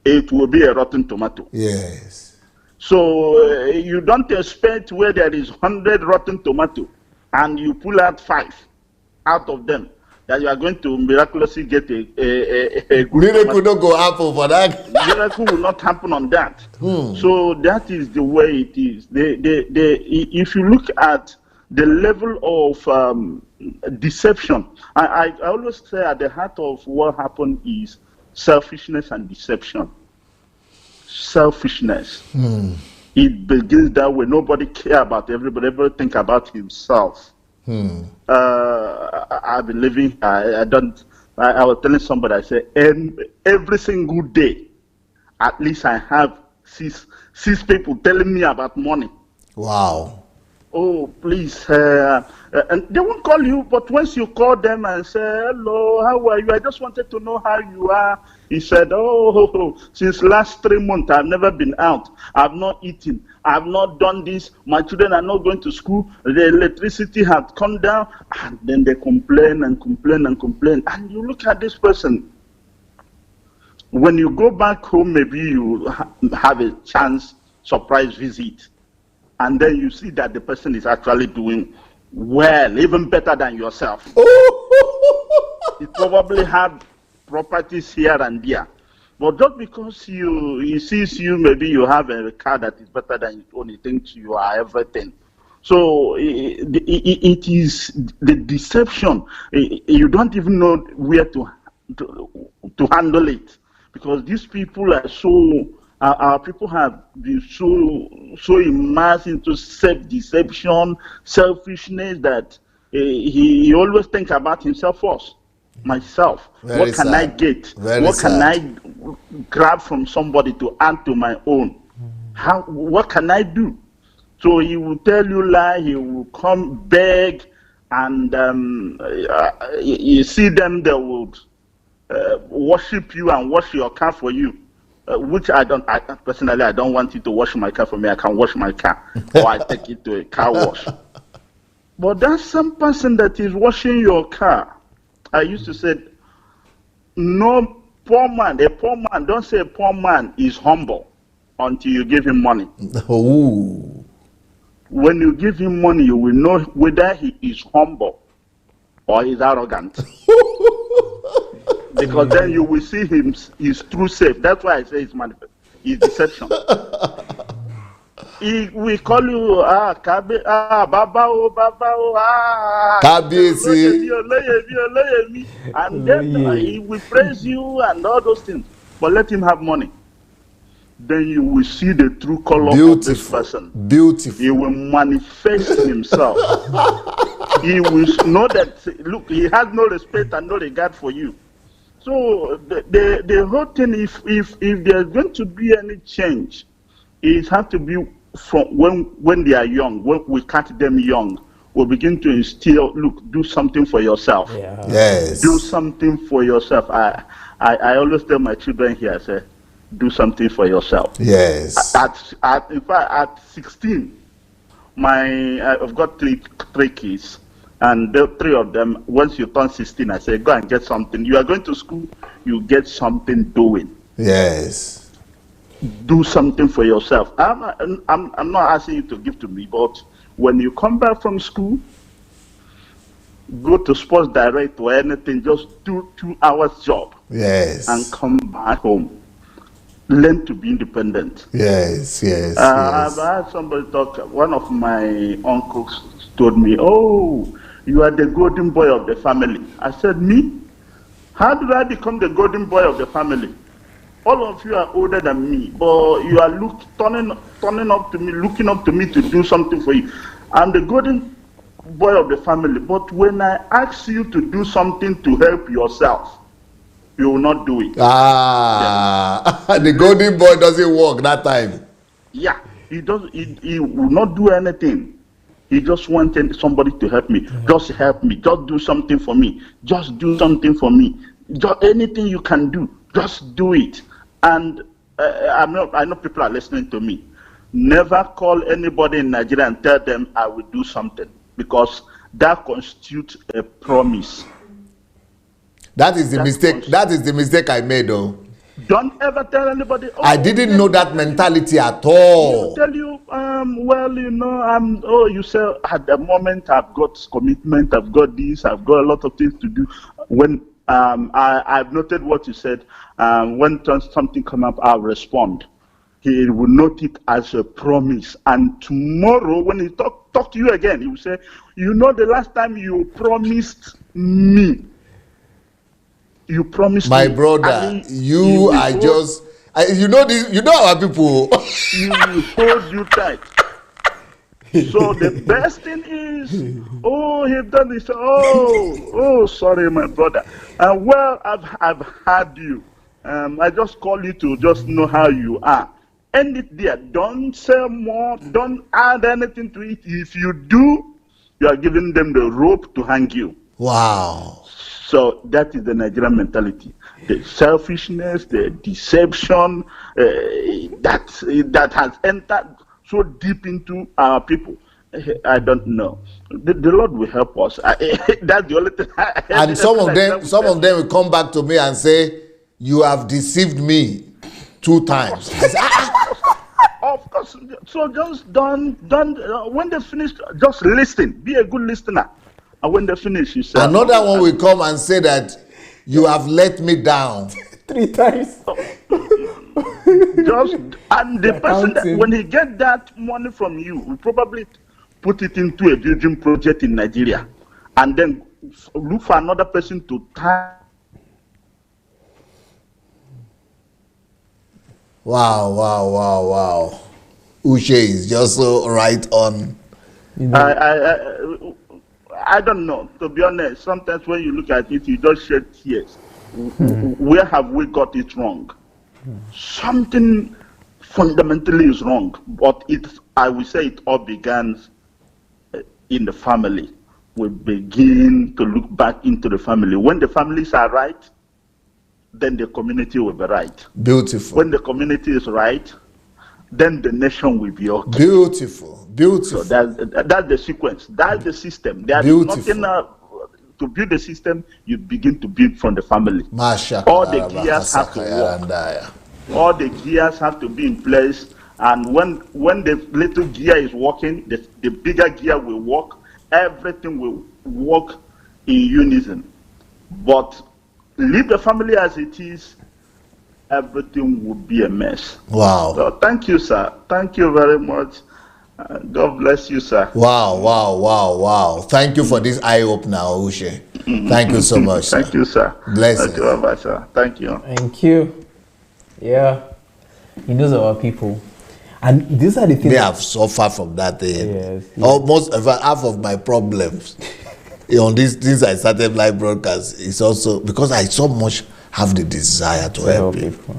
it will be a rotten tomato. Yes. So you don't expect where there is 100 rotten tomato and you pull out 5 out of them, that you are going to miraculously get a good miracle don't go happen for that. Miracle will not happen on that. So that is the way it is. If you look at the level of deception, I always say at the heart of what happened is selfishness and deception. Selfishness. It begins that way. Nobody care about everybody. Everybody think about himself. I've been living. I was telling somebody. I said, every single day, at least I have six people telling me about money. Wow. Oh, please. And they won't call you, but once you call them and say, hello, how are you? I just wanted to know how you are. He said, oh, since last 3 months, I've never been out. I've not eaten. I've not done this. My children are not going to school. The electricity has come down. And then they complain and complain and complain. And you look at this person. When you go back home, maybe you have a chance, surprise visit. And then you see that the person is actually doing well, even better than yourself. He probably had properties here and there. But just because he sees you, maybe you have a car that is better than his own, he thinks you are everything. So it is the deception. You don't even know where to handle it, because these people are so. Our people have been so immersed into self-deception, selfishness, that he always thinks about himself first. Myself. Very what can sad. I get? Very what can sad. I grab from somebody to add to my own? What can I do? So he will tell you lie. He will come beg, and you see them. They would worship you and wash your car for you. Which I personally, I don't want you to wash my car for me. I can wash my car, or I take it to a car wash. But that same person that is washing your car, I used to say, no poor man, don't say a poor man is humble until you give him money. Ooh. When you give him money, you will know whether he is humble or he's arrogant. Because then you will see his true self. That's why I say his deception. He will call you Baba Kabiyesi. And then he will praise you and all those things. But let him have money. Then you will see the true color of this person. Beautiful. He will manifest himself. He will know that, look, he has no respect and no regard for you. So the whole thing, if there's going to be any change, it has to be from when they are young. When we catch them young, we'll begin to instill, look, do something for yourself. Yeah. Yes. Do something for yourself. I always tell my children here, I say, do something for yourself. Yes. In fact, at 16, I've got three kids. And the 3 of them, once you turn 16, I say, go and get something. You are going to school, you get something doing. Yes. Do something for yourself. I'm not asking you to give to me, but when you come back from school, go to Sports Direct or anything, just do 2 hours job. Yes. And come back home. Learn to be independent. Yes, yes, I've yes. had somebody talk, one of my uncles told me, oh, you are the golden boy of the family. I said, me? How did I become the golden boy of the family? all of you are older than me, but you are turning up to me, looking up to me to do something for you. I'm the golden boy of the family, but when I ask you to do something to help yourself, you will not do it. The golden boy doesn't work that time. Yeah, he will not do anything. He just wanted somebody to help me. Just help me. Just do something for me. Just do something for me. Just anything you can do, just do it. And I know people are listening to me. Never call anybody in Nigeria and tell them I will do something, because that constitutes a promise. That is the mistake. That is the mistake I made, though. Don't ever tell anybody. Oh, I didn't know that mentality at all. Tell you, you say at the moment I've got commitment, I've got this, I've got a lot of things to do. When I've noted what you said. When something come up, I'll respond. He will note it as a promise, and tomorrow when he talk to you again, he will say, "You know, the last time you promised me." You promised my me. brother, you are just you know this, you know our people. You hold you tight. So the best thing is, he's done this. Sorry, my brother. Well, I've had you. I just call you to just know how you are. End it there. Don't say more. Don't add anything to it. If you do, you are giving them the rope to hang you. Wow. So that is the Nigerian mentality. The selfishness, the deception that has entered so deep into our people. I don't know. The Lord will help us. That's the only thing. And some of them will come back to me and say, "You have deceived me 2 times." I say, Of course. So just don't. When they finish, just listen. Be a good listener. And when they finish, you say, another one will come and say that you have let me down 3 times. And the person that, when he get that money from you, will probably put it into a building project in Nigeria, and then look for another person to tie. Wow. Uche is just so right on. I don't know, to be honest. Sometimes when you look at it, you just shed tears. Where have we got it wrong? Something fundamentally is wrong, but I will say it all began in the family. We begin to look back into the family. When the families are right, then the community will be right. Beautiful. When the community is right, then the nation will be okay. Beautiful. So that's the sequence. That's the system. There's nothing to build the system. You begin to build from the family. All the gears have to work. All the gears have to be in place. And when the little gear is working, the bigger gear will work. Everything will work in unison. But leave the family as it is, everything will be a mess. Wow. So thank you, sir. Thank you very much. God bless you, sir. Wow. Thank you for this eye-opener, Uche. Thank you so much, sir. Thank you, sir. Blessings. Thank you very much, sir. Thank you. Thank you. Yeah. He knows our people. And these are the things. They have suffered from that thing. Yes. Almost half of my problems on this since I started live broadcast is also because I so much have the desire to help people.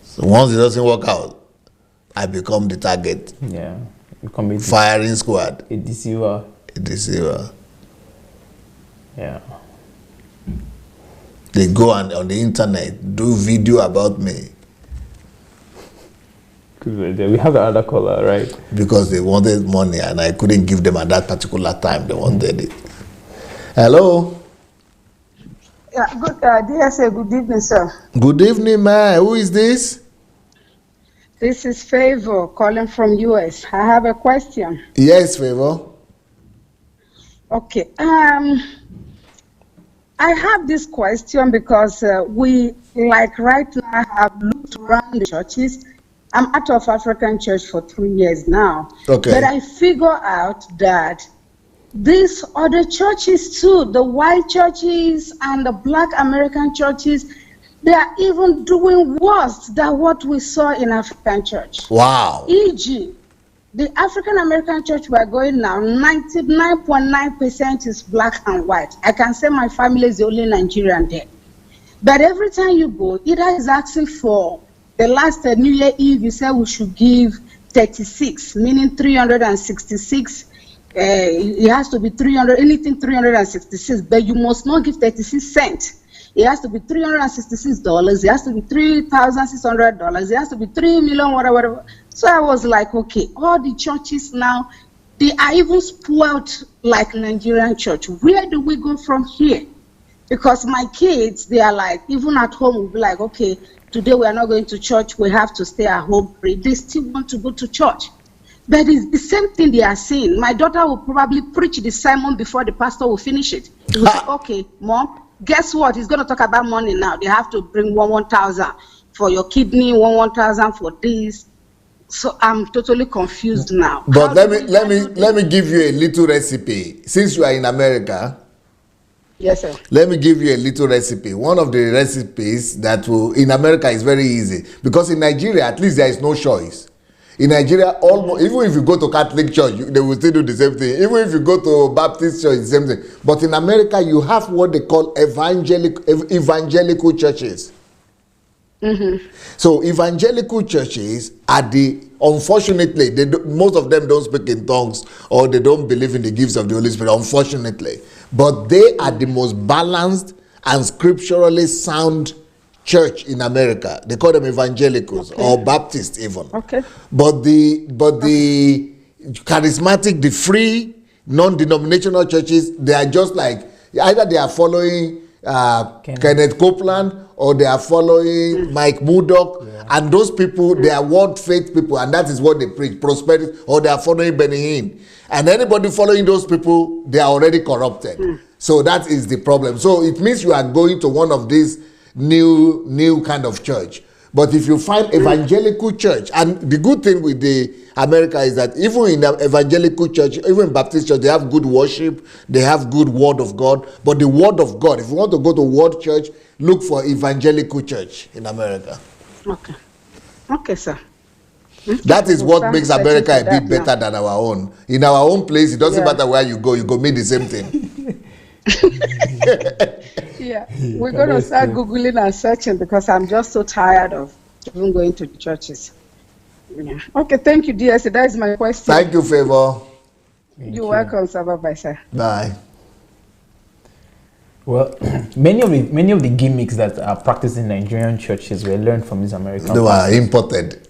So once it doesn't work out, I become the target. Yeah. Become a firing squad. A deceiver. Yeah. They go on the internet, do video about me. We have another caller, right? Because they wanted money and I couldn't give them at that particular time. They wanted it. Hello? Yeah, good evening, sir. Good evening, man. Who is this? This is Favor calling from US. I have a question. Yes, Favor. Okay. I have this question because we, like right now, have looked around the churches. I'm out of African church for 3 years now. Okay. But I figure out that these other churches too, the white churches and the black American churches, They are even doing worse than what we saw in African church. Wow. E.g., the African American church we're going now, 99.9% is black and white. I can say my family is the only Nigerian there. But every time you go, either is asking for the last New Year Eve, you said we should give 36, meaning 366. It has to be 300, anything 366, but you must not give 36 cents. It has to be $366. It has to be $3,600. It has to be $3 million, whatever. So I was like, okay, all the churches now, they are even spoiled like Nigerian church. Where do we go from here? Because my kids, they are like, even at home, we'll be like, okay, today we are not going to church. We have to stay at home. They still want to go to church. But it's the same thing they are saying. My daughter will probably preach the sermon before the pastor will finish it. He will say, okay, Mom, guess what? He's going to talk about money now. They have to bring 1,000 for your kidney, 1,000 for this. So I'm totally confused now. But let me give you a little recipe. Since you are in America, yes, sir. Let me give you a little recipe. One of the recipes that will in America is very easy, because in Nigeria at least there is no choice. In Nigeria, almost even if you go to Catholic church, they will still do the same thing. Even if you go to Baptist church, the same thing. But in America, you have what they call evangelical churches. Mm-hmm. So evangelical churches are unfortunately, most of them don't speak in tongues, or they don't believe in the gifts of the Holy Spirit, unfortunately. But they are the most balanced and scripturally sound church in America. They call them evangelicals, or Baptists even. Okay. But the charismatic, the free, non-denominational churches, they are just like, either they are following Kenneth Copeland, or they are following Mike Murdoch, and those people, they are world faith people, and that is what they preach, prosperity, or they are following Benny Hinn. And anybody following those people, they are already corrupted. So that is the problem. So it means you are going to one of these new kind of church. But if you find evangelical church, and the good thing with the America is that even in the evangelical church, even Baptist church, they have good worship, they have good word of God. But the word of God, if you want to go to word church, look for evangelical church in America. Okay, sir. That is what makes America a bit better than our own. In our own place, it doesn't matter where you go meet the same thing. Yeah, we're going to start Googling and searching, because I'm just so tired of even going to churches. Yeah. Okay, thank you, dear. So that is my question. Thank you, Favor. You're welcome, sir. Bye-bye, sir. Bye. Well, many of the gimmicks that are practiced in Nigerian churches were learned from these American They were pastors. imported.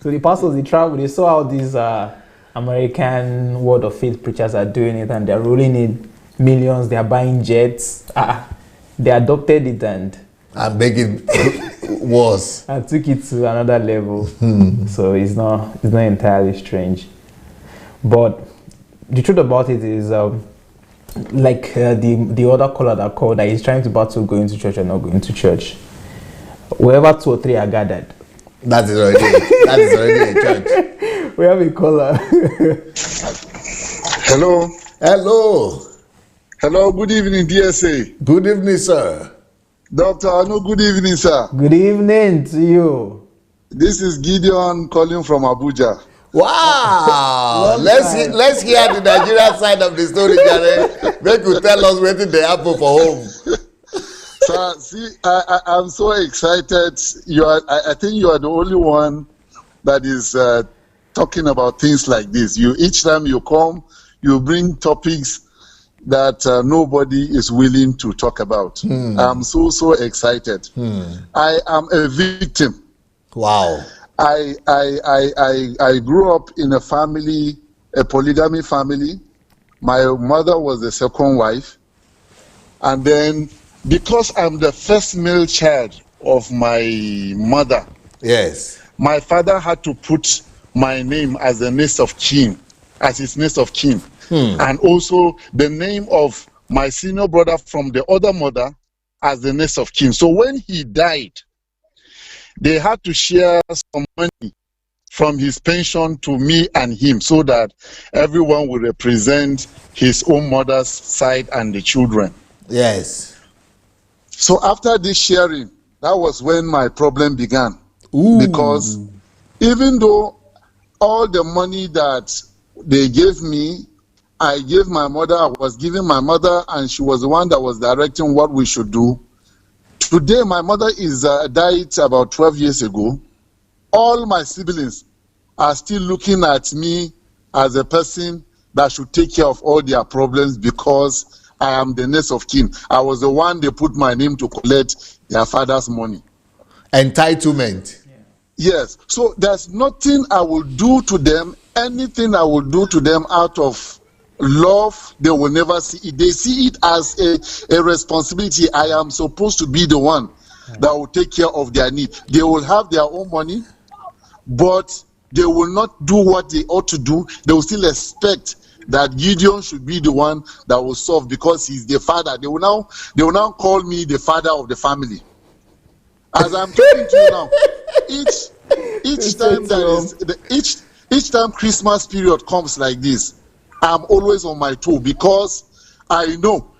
So the pastors, they travel, they saw how these American word of faith preachers are doing it, and they're rolling in millions, they are buying jets. They adopted it and make it worse. And took it to another level. So it's not entirely strange. But the truth about it is, like the other caller that called, that he's trying to battle going to church or not going to church. Wherever 2 or 3 are gathered, that is already a church. We have a caller. Hello, good evening, DSA. Good evening, sir. Dr. Anu, good evening, sir. Good evening to you. This is Gideon calling from Abuja. Wow! Let's hear the Nigerian side of the story, Gary. Make you tell us where they happen for home. Sir, see, I'm so excited. I think you are the only one that is talking about things like this. Each time you come, you bring topics that nobody is willing to talk about. I'm so excited. I am a victim. Wow. I grew up in a family, a polygamy family. My mother was the second wife. And then because I'm the first male child of my mother, yes, my father had to put my name as the next of kin, as his next of kin. And also the name of my senior brother from the other mother as the next of kin. So when he died, they had to share some money from his pension to me and him, so that everyone would represent his own mother's side and the children. Yes. So after this sharing, that was when my problem began. Ooh. Because even though all the money that they gave me, I gave my mother, I was giving my mother, and she was the one that was directing what we should do. Today, my mother is died about 12 years ago. All my siblings are still looking at me as a person that should take care of all their problems because I am the next of kin. I was the one they put my name to collect their father's money. Entitlement. Yes. So there's nothing I will do to them, anything I will do to them out of love, they will never see it. They see it as a responsibility. I am supposed to be the one that will take care of their need. They will have their own money, but they will not do what they ought to do. They will still expect that Gideon should be the one that will solve because he's the father. They will now call me the father of the family. As I'm talking to you now, each time each time Christmas period comes like this, I'm always on my toe because I know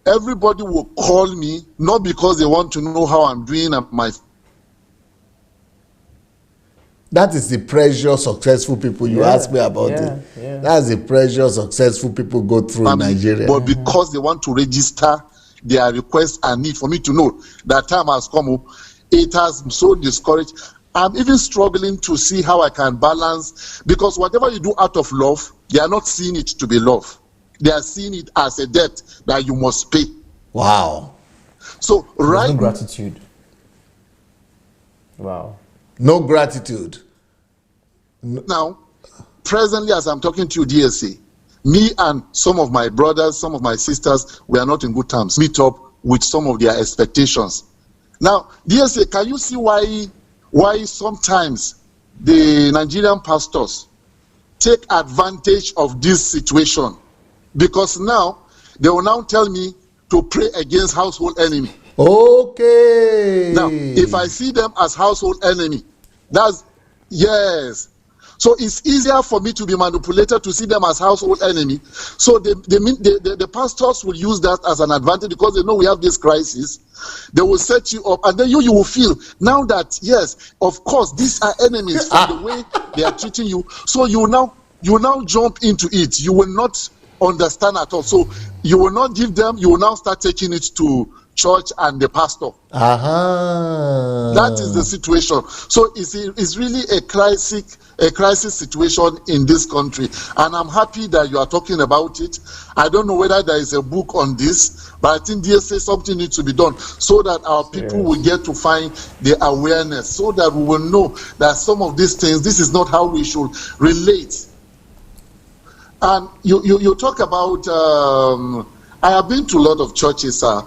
everybody will call me not because they want to know how I'm doing and my. That is the pressure successful people, you ask me about it. Yeah. That's the pressure successful people go through in Nigeria. But because they want to register their request and need for me to know that time has come up, it has so discouraged. I'm even struggling to see how I can balance, because whatever you do out of love, they are not seeing it to be love. They are seeing it as a debt that you must pay. Wow. So right, no gratitude. Wow. No gratitude. Now, presently, as I'm talking to you, DSA, me and some of my brothers, some of my sisters, we are not in good terms. Meet up with some of their expectations. Now, DSA, can you see why sometimes the Nigerian pastors take advantage of this situation? Because now they will now tell me to pray against household enemy. Okay. Now, if I see them as household enemy, that's yes. So it's easier for me to be manipulated to see them as household enemy. So the pastors will use that as an advantage because they know we have this crisis. They will set you up, and then you will feel now that yes, of course, these are enemies from the way they are treating you. So you now jump into it. You will not understand at all. So you will not give them. You will now start taking it to church and the pastor. That is the situation. So it's really a crisis situation in this country, and I'm happy that you are talking about it. I don't know whether there is a book on this, but I think DSA something needs to be done so that our people will get to find the awareness, so that we will know that some of these things, this is not how we should relate. And you talk about I have been to a lot of churches, sir.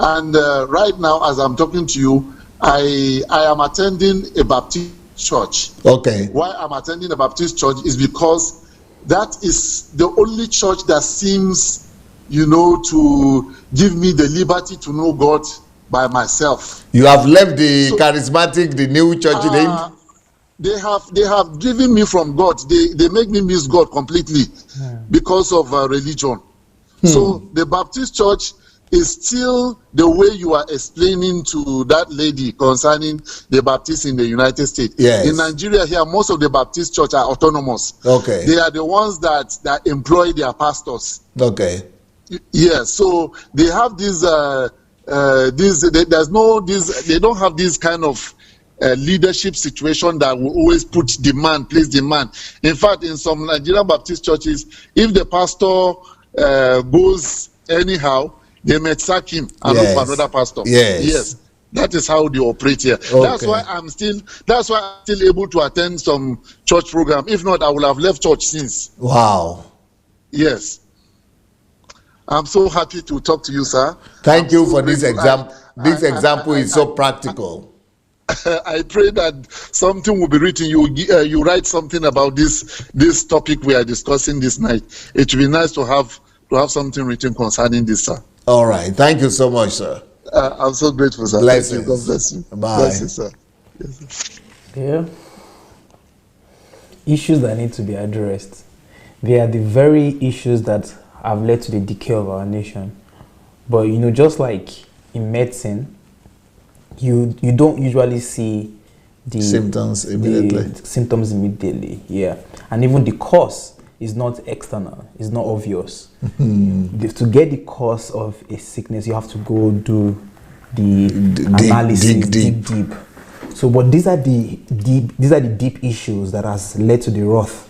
And right now, as I'm talking to you, I am attending a Baptist church. Okay. Why I'm attending a Baptist church is because that is the only church that seems, to give me the liberty to know God by myself. You have left the charismatic, the new church name? They have driven me from God. They make me miss God completely because of religion. So the Baptist church is still the way you are explaining to that lady concerning the Baptists in the United States. Yes. In Nigeria here, most of the Baptist church are autonomous. Okay. They are the ones that employ their pastors. Okay. Yes. So they have they don't have this kind of leadership situation that will always place demand. In fact, in some Nigerian Baptist churches, if the pastor goes anyhow, they may sack him and look for another pastor. Yes. That is how they operate here. Okay. That's why I'm still able to attend some church program. If not, I would have left church since. Wow. Yes. I'm so happy to talk to you, sir. Thank you for this example. This example is so practical. I pray that something will be written. You write something about this topic we are discussing this night. It will be nice to have something written concerning this, sir. All right. Thank you so much, sir. I'm so grateful, sir. Bless you. God bless you. Bye. Bless you, sir. Yes, sir. Yeah. Issues that need to be addressed. They are the very issues that have led to the decay of our nation. But just like in medicine, you don't usually see the symptoms immediately. The symptoms immediately, yeah. And even the cause is not external, it's not obvious. To get the cause of a sickness, you have to go do the analysis, dig deep. So, but these are the deep issues that has led to the wrath,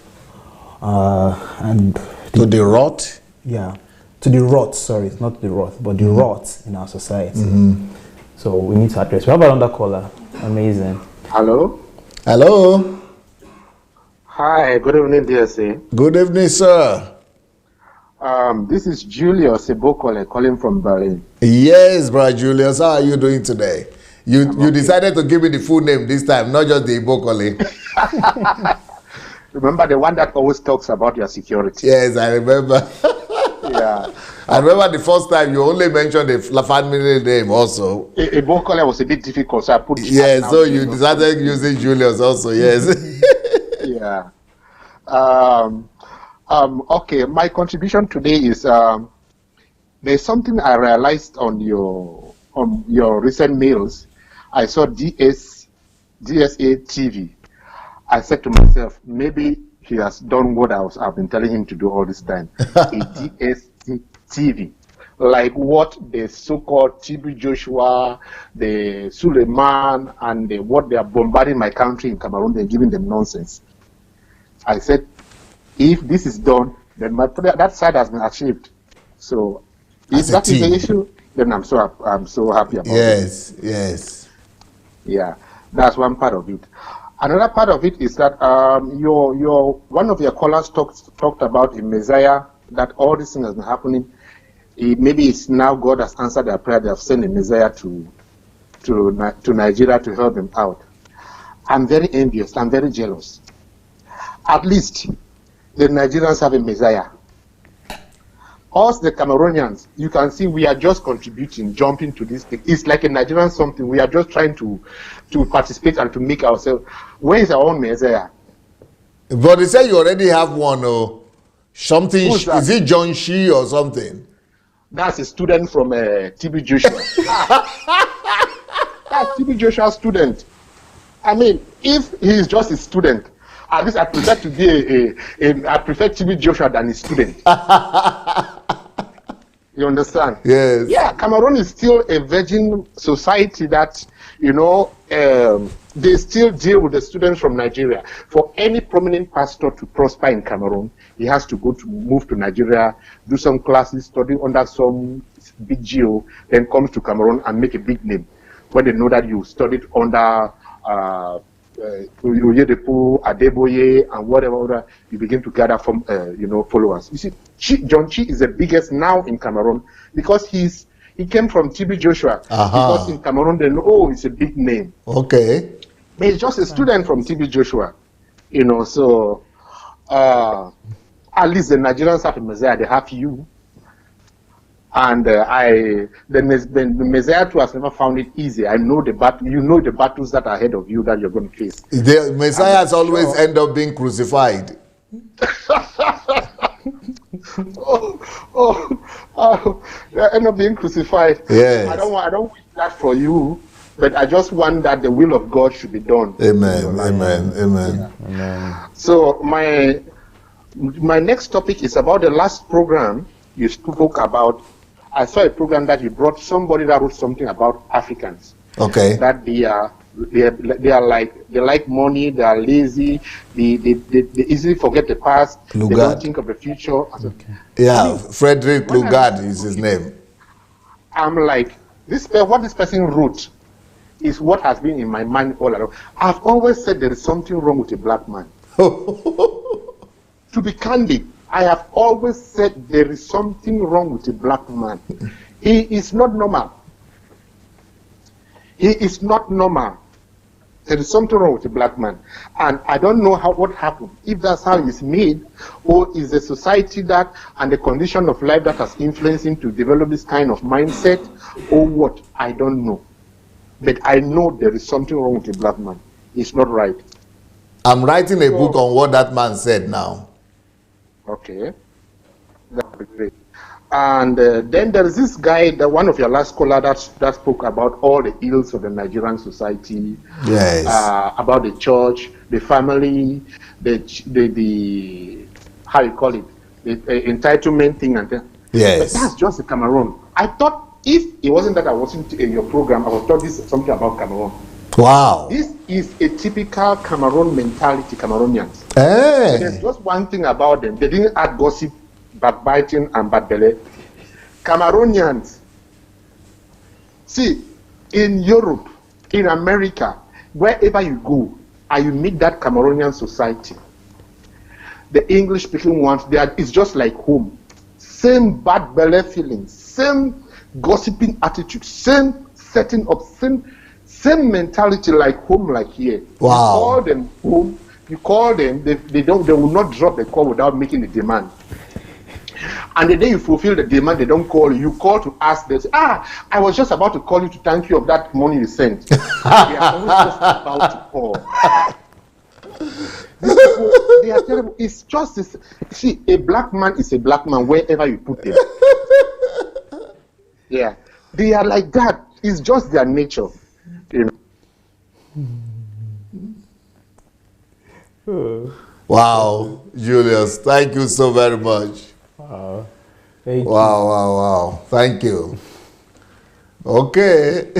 to the rot. Yeah, to the rot. Sorry, not the wrath, but the rot in our society. So we need to address. We have another caller. Amazing. Hello. Hello. Hi. Good evening, DSA. Good evening, sir. This is Julius Ebokole calling from Berlin. Yes, brother Julius. How are you doing today? You decided to give me the full name this time, not just the Ebokole. Remember the one that always talks about your security? Yes, I remember. Yeah. I remember the first time you only mentioned the family name also. Ebokole was a bit difficult, so I put. Yes, so you decided using Julius also. Yes. Yeah. Okay, my contribution today is there's something I realized on your recent mails. I saw DSA TV. I said to myself, maybe he has done what I've been telling him to do all this time. A DSA TV, like what the so-called TB Joshua, the Suleiman, and what they are bombarding my country in Cameroon, they're giving them nonsense. I said, if this is done, then that side has been achieved. So if that is the issue, then I'm so happy about it. Yes. Yeah, that's one part of it. Another part of it is that one of your callers talked about a Messiah, that all this thing has been happening. Maybe it's now God has answered their prayer. They have sent a Messiah to Nigeria to help them out. I'm very envious. I'm very jealous. At least the Nigerians have a Messiah. Us, the Cameroonians, you can see we are just contributing, jumping to this thing. It's like a Nigerian something. We are just trying to participate and to make ourselves. Where is our own Messiah? But they say you already have one, or something. Who's that? Is it John Shi or something? That's a student from TB Joshua. That's TB Joshua's student. I mean, if he is just a student, at least I prefer to be I prefer TB Joshua than a student. You understand? Yes. Yeah, Cameroon is still a virgin society that, they still deal with the students from Nigeria. For any prominent pastor to prosper in Cameroon, he has to move to Nigeria, do some classes, study under some big GO, then comes to Cameroon and make a big name. When they know that you studied under Oyedepo, Adeboye, and whatever, you begin to gather from followers. You see, John Chi is the biggest now in Cameroon because he came from TB Joshua. Because in Cameroon they know, it's a big name. Okay. But he's just a student from TB Joshua, So at least the Nigerians have a Messiah. They have you. And the Messiah too has never found it easy. I know the battle. You know the battles that are ahead of you that you're going to face. The Messiahs always end up being crucified. They end up being crucified. Yes. I don't wish that for you, but I just want that the will of God should be done. Amen. Amen. Yeah. Amen. So my next topic is about the last program you spoke about. I saw a program that you brought somebody that wrote something about Africans. Okay. That they like money, they are lazy, they easily forget the past, Lugard. They don't think of the future. Okay. Yeah, Frederick Lugard is his name. I'm like, what this person wrote is what has been in my mind all along. I've always said there is something wrong with a black man. To be candid, I have always said there is something wrong with a black man. He is not normal. He is not normal. There is something wrong with a black man. And I don't know what happened. If that's how he's made, or is the society that and the condition of life that has influenced him to develop this kind of mindset, or what, I don't know. But I know there is something wrong with a black man. It's not right. I'm writing a book on what that man said now. Okay. That would be great. And then there is this guy, one of your last caller that spoke about all the ills of the Nigerian society. Yes. About the church, the family, the how you call it, the entitlement thing and that. Yes. But that's just the Cameroon. I thought if it wasn't that I wasn't in your program, I would thought this is something about Cameroon. Wow. This is a typical Cameroon mentality, Cameroonians. Hey. There's just one thing about them. They didn't add gossip, backbiting, and bad belly. Cameroonians, see, in Europe, in America, wherever you go, and you meet that Cameroonian society, the English-speaking ones, it's just like home. Same bad belly feelings, same gossiping attitude, same setting up, same mentality like home, like here. Wow. You call them home, you call them, they will not drop the call without making a demand. And the day you fulfill the demand, they don't call you. You call to ask. They say, I was just about to call you to thank you of that money you sent. They are always just about to call. These people, they are terrible. It's just this. See, a black man is a black man wherever you put them. Yeah. They are like that. It's just their nature. You know? Wow, Julius, thank you so very much. Wow. Thank you. Wow. Thank you. Okay.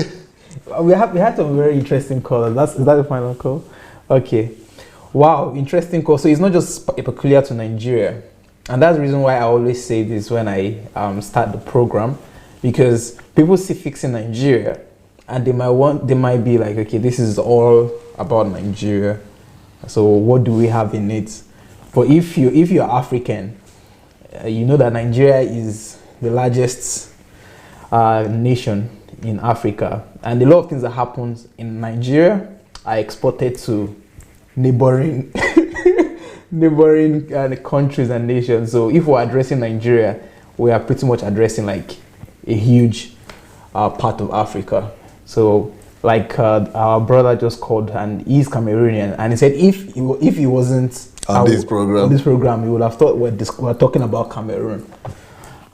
We had some very interesting callers. Is that the final call? Okay. Wow, interesting call. So it's not just peculiar to Nigeria. And that's the reason why I always say this when I start the program. Because people see fixing Nigeria and they might be like, okay, this is all about Nigeria. So what do we have in it? But if you're African, you know that Nigeria is the largest nation in Africa, and a lot of things that happens in Nigeria are exported to neighboring countries and nations. So if we're addressing Nigeria, we are pretty much addressing like a huge part of Africa. So like our brother just called, and he's Cameroonian, and he said if he wasn't on this program, he would have thought we're talking about Cameroon.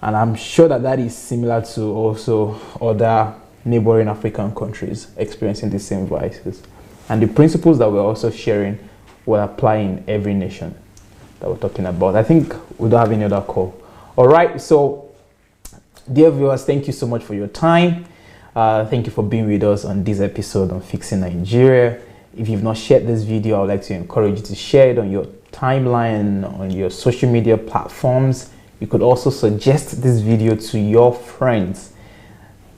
And I'm sure that is similar to also other neighboring African countries experiencing the same vices. And the principles that we're also sharing will apply in every nation that we're talking about. I think we don't have any other call. All right, so dear viewers, thank you so much for your time. Thank you for being with us on this episode on Fixing Nigeria. If you've not shared this video, I would like to encourage you to share it on your timeline, on your social media platforms. You could also suggest this video to your friends,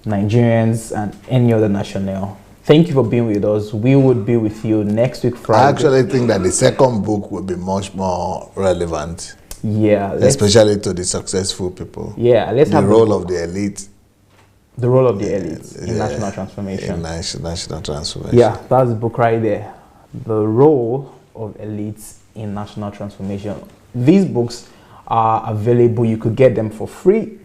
Nigerians and any other national. Thank you for being with us. We would be with you next week Friday. I actually think that the second book will be much more relevant. Yeah. Especially to the successful people. Yeah. Let's have the role of the elite. The role of the elites in national transformation. In national transformation. Yeah, that's the book right there. The role of elites in national transformation. These books are available. You could get them for free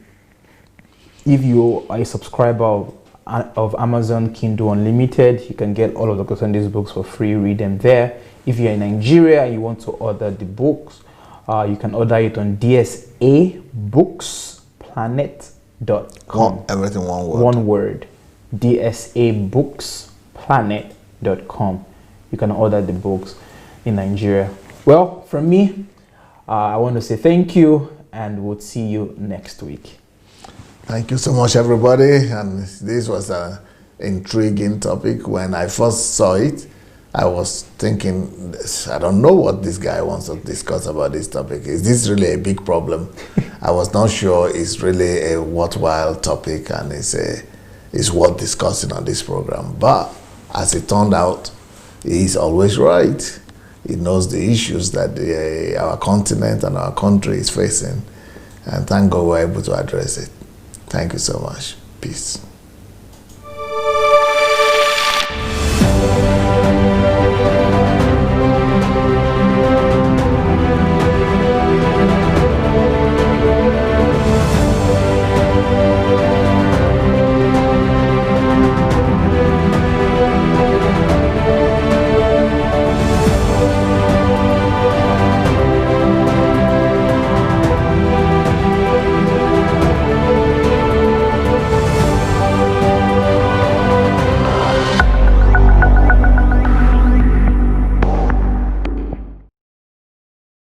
if you are a subscriber of Amazon Kindle Unlimited. You can get all of the books on these books for free. Read them there. If you're in Nigeria and you want to order the books, you can order it on DSABooksPlanet.com. Everything one word. One word. DSABooksPlanet.com. You can order the books in Nigeria. Well, from me, I want to say thank you, and we'll see you next week. Thank you so much, everybody. And this was an intriguing topic. When I first saw it, I was thinking, I don't know what this guy wants to discuss about this topic. Is this really a big problem? I was not sure it's really a worthwhile topic and it's worth discussing on this program. But as it turned out, he's always right. He knows the issues that our continent and our country is facing. And thank God we're able to address it. Thank you so much. Peace.